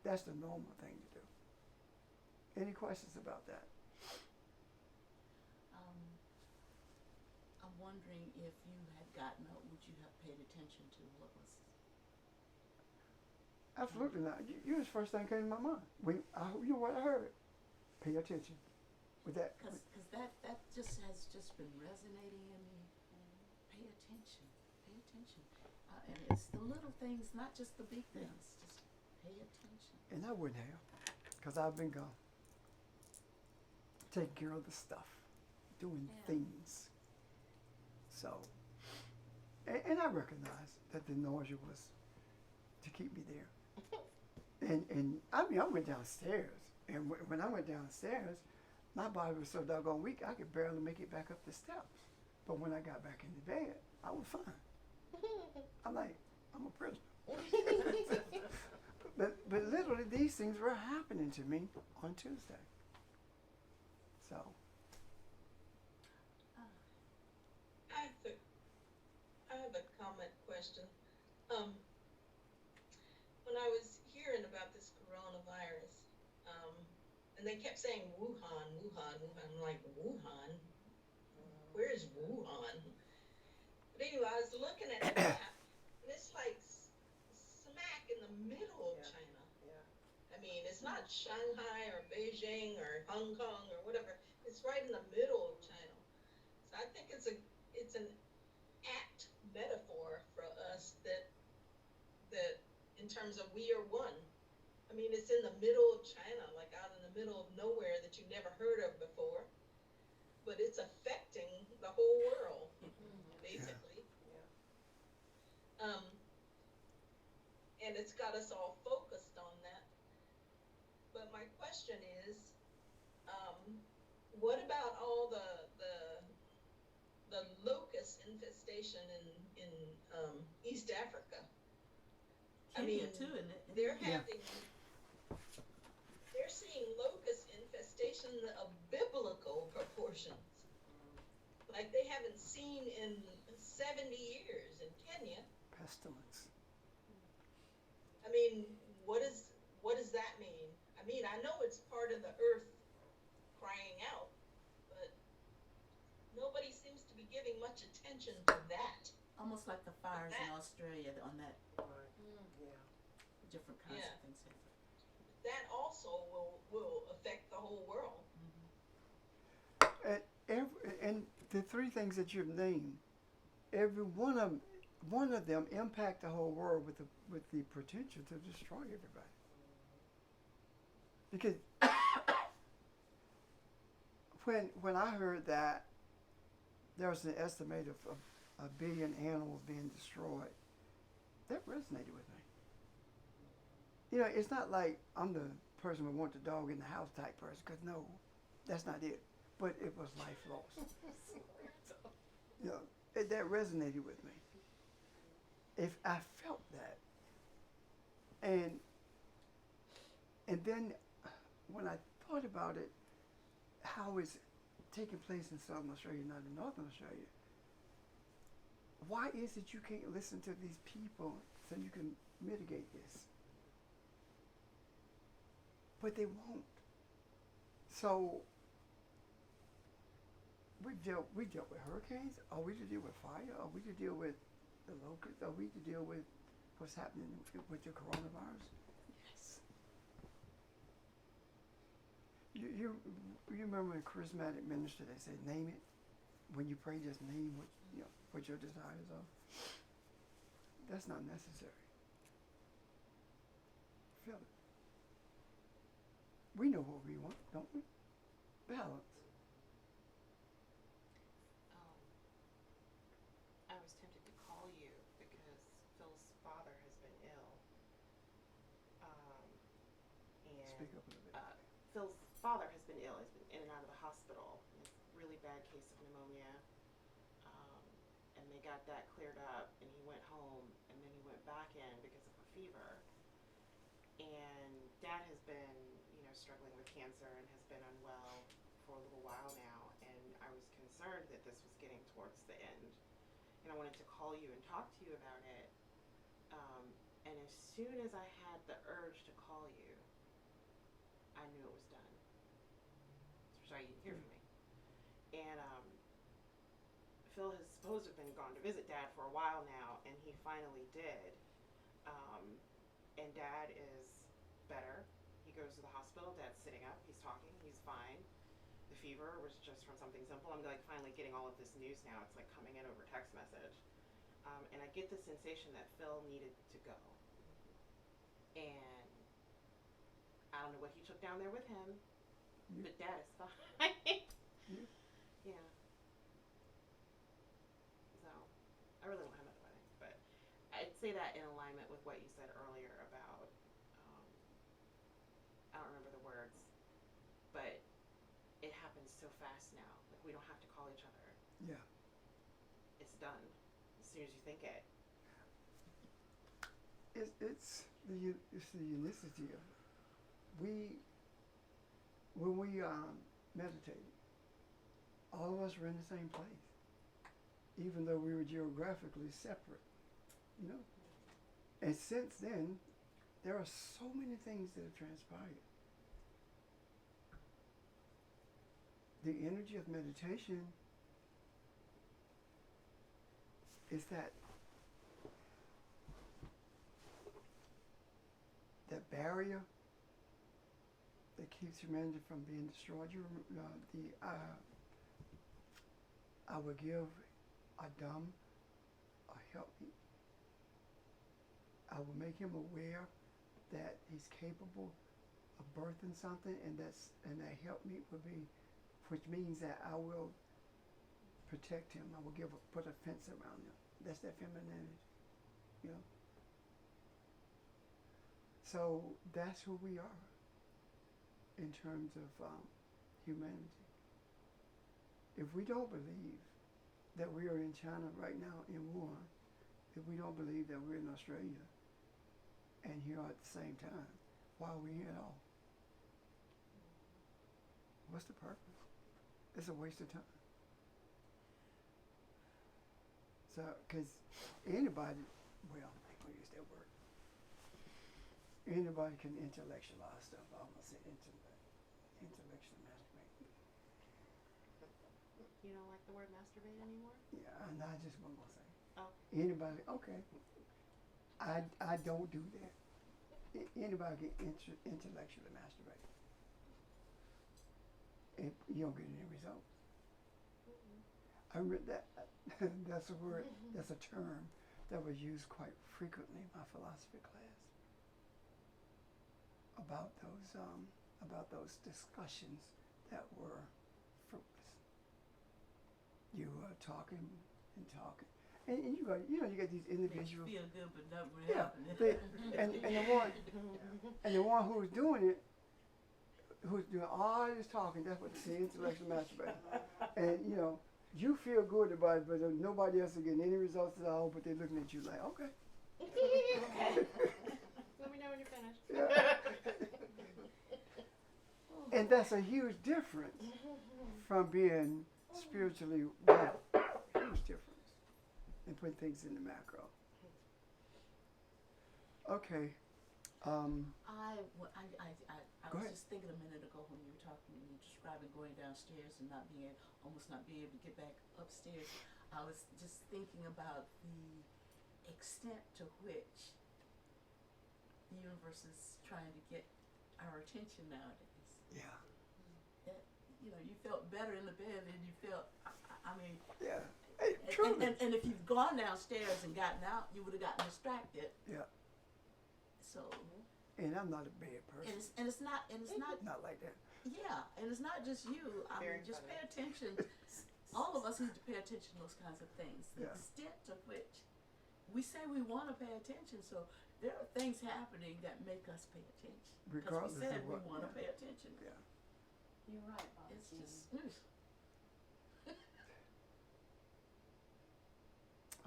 That's the normal thing to do. Any questions about that? I'm wondering if you had gotten up, would you have paid attention to what was? Absolutely not. You was the first thing came to my mind. You know what I heard? Pay attention. With that. Because that just has just been resonating in me. Pay attention. Pay attention. And it's the little things, not just the big things. Just pay attention. And I wouldn't have, because I've been gone. Taking care of the stuff. Doing things. So, and I recognize that the nausea was to keep me there. And I mean, I went downstairs. And when I went downstairs, my body was so doggone weak, I could barely make it back up the steps. But when I got back into bed, I was fine. I'm like, I'm a prisoner. but literally, these things were happening to me on Tuesday. So. question. When I was hearing about this coronavirus, and they kept saying Wuhan, Wuhan, Wuhan. I'm like, Wuhan? Where's Wuhan? But anyway, I was looking at the map, and it's like smack in the middle of Yeah. China. Yeah. I mean, it's not Shanghai or Beijing or Hong Kong or whatever. It's right in the middle of China. So I think it's an apt metaphor for us that in terms of we are one. I mean, it's in the middle of China, like out in the middle of nowhere that you never heard of before, but it's affecting the whole world, basically. Yeah. And it's got us all focused on that. But my question is, what about all the locust infestation in East Africa? I Kenya mean, too, isn't it? they're Yeah. they're seeing locust infestation of biblical proportions, like they haven't seen in 70 years in Kenya. Pestilence. I mean, what does that mean? I mean, I know it's part of the earth crying out, but nobody seems to be giving much attention to that. Almost like the fires in Australia on that Right. Yeah. different kinds Yeah. of things. That also will affect the whole world. And the three things that you've named, every one of them impact the whole world with the potential to destroy everybody. Because when I heard that there was an estimate of 1 billion animals being destroyed, that resonated with me. You know, it's not like I'm the person who want the dog in the house type person, because no, that's not it. But it was life lost. You know, that resonated with me. If I felt that, and then when I thought about it, how it's taking place in Southern Australia, not in Northern Australia. Why is it you can't listen to these people so you can mitigate this? But they won't. So we dealt with hurricanes. Are we to deal with fire? Are we to deal with the locusts? Are we to deal with what's happening with the coronavirus? Yes. You remember in charismatic ministry they say name it. When you pray, just name what your desires are. That's not necessary. Feel it. We know what we want, don't we? Balance. I was tempted to call you because Phil's father has been ill. And Speak up a little bit. Phil's father has been ill. He's been in and out of the hospital. He has a really bad case of pneumonia. And they got that cleared up, and he went home, and then he went back in because of a fever. And Dad has been, struggling with cancer and has been unwell for a little while now. And I was concerned that this was getting towards the end. And I wanted to call you and talk to you about it. And as soon as I had the urge to call you, I knew it was done. So sorry you didn't hear from me. And Phil has supposed to have been gone to visit Dad for a while now, and he finally did. And Dad is better. He goes to the hospital. Dad's sitting up. He's talking. He's fine. The fever was just from something simple. I'm like finally getting all of this news now. It's like coming in over text message. And I get the sensation that Phil needed to go. And I don't know what he took down there with him, but Dad is fine. Yeah. So, I really want him at the wedding, but I'd say that in alignment with what you said earlier about, I don't remember the words, but it happens so fast now. Like, we don't have to call each other. Yeah. It's done as soon as you think it. It's the unicity of it. When we meditated, all of us were in the same place, even though we were geographically separate. you know. And since then, there are so many things that have transpired. The energy of meditation is that barrier that keeps humanity from being destroyed. I will give Adam a helpmeet. I will make him aware that he's capable of birthing something, and that helpmeet will be, which means that I will protect him. I will put a fence around him. That's that femininity, you know. So that's who we are in terms of humanity. If we don't believe that we are in China right now in Wuhan, if we don't believe that we're in Australia and here at the same time, why are we here at all? What's the purpose? It's a waste of time. So, because anybody, well, I ain't gonna use that word. Anybody can intellectualize stuff. I almost say intellectual masturbate. You don't like the word masturbate anymore? Yeah, and I just one more thing. Oh. Anybody, okay. I don't do that. Anybody can intellectually masturbate. And you don't get any results. I remember that. That's a word. That's a term that was used quite frequently in my philosophy class about those discussions that were fruitless. You were talking and talking, and you got these individuals. Feel good, but not really Yeah, happening. and the one who's doing all this talking, that's what the intellectual masturbation. And you feel good about it, but nobody else is getting any results at all, but they're looking at you like, okay. Okay. Let me know when you're finished. Yeah. And that's a huge difference from being spiritually well. Huge difference. And putting things in the macro. Okay. I was Go ahead. just thinking a minute ago when you were talking and you were describing going downstairs and almost not being able to get back upstairs. I was just thinking about the extent to which the universe is trying to get our attention nowadays. Yeah. That, you felt better in the bed than you felt. I mean. Yeah. Hey, truly. And if you'd gone downstairs and gotten out, you would have gotten distracted. Yeah. So. And I'm not a bad person. And it's not not like that. Yeah, and it's not just you. I mean, just pay attention. All of us need to pay attention to those kinds of things. The extent to which we say we want to pay attention, so there are things happening that make us pay attention. Because we said we want to pay attention. Yeah. You're right, Bob. It's just.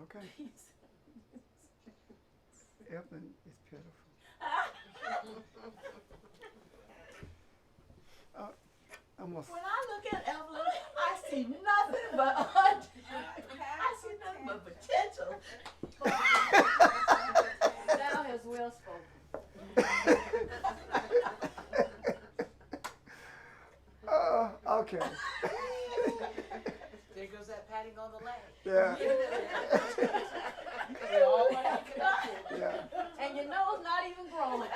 Okay. Evelyn is pitiful. Almost. When I look at Evelyn, I see nothing but potential. Thou hast well spoken. Okay. There goes that patting on the leg. Yeah. We all want to be connected. Yeah. And your nose not even growing.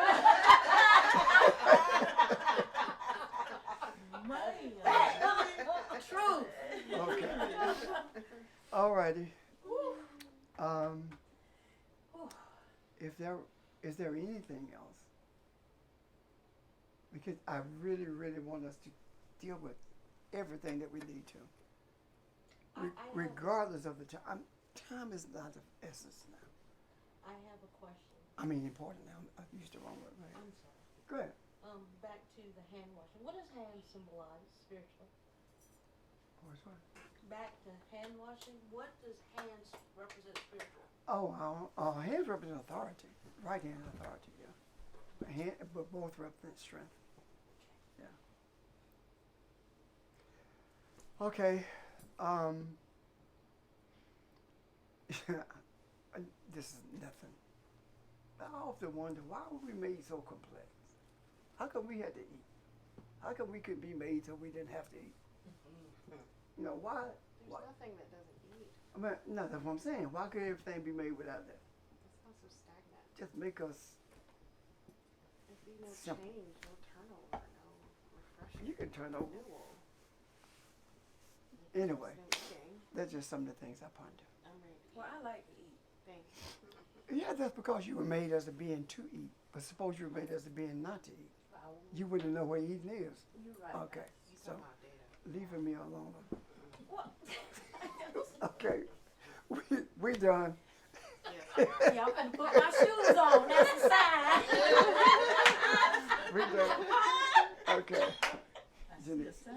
True. Okay. Alrighty. Is there anything else? Because I really, really want us to deal with everything that we need to. Regardless of the time. Time is not the essence now. I have a question. I mean, important now. I used the wrong word. Right? I'm sorry. Go ahead. Back to the hand washing. What does hand symbolize spiritually? What's what? Back to hand washing. What does hands represent spiritually? Oh, our hands represent authority. Right hand is authority, yeah. But both represent strength. Yeah. Okay. This is nothing often wonder why were we made so complex? How come we had to eat? How come we could be made so we didn't have to eat? You know, why? There's why? nothing that doesn't eat. I mean, no, that's what I'm saying. Why could everything be made without that? It's not so stagnant. Just make us, There'd be no Simple. change, no turnover, no refreshing. you can turn over. renewal. Anyway, Constant eating. that's just some of the things I ponder. I'm ready to Well, eat. I like to eat. Thank you. Yeah, that's because you were made as a being to eat. But suppose you were made as a being not to eat. Wow. You wouldn't know what eating is. You're right. Okay, You so talking about data. leaving me alone. What? Okay, we done. Yes, we are. Yeah, I'm gonna put my shoes on, that's a sign. We done. Okay. That's Jenny. the sign.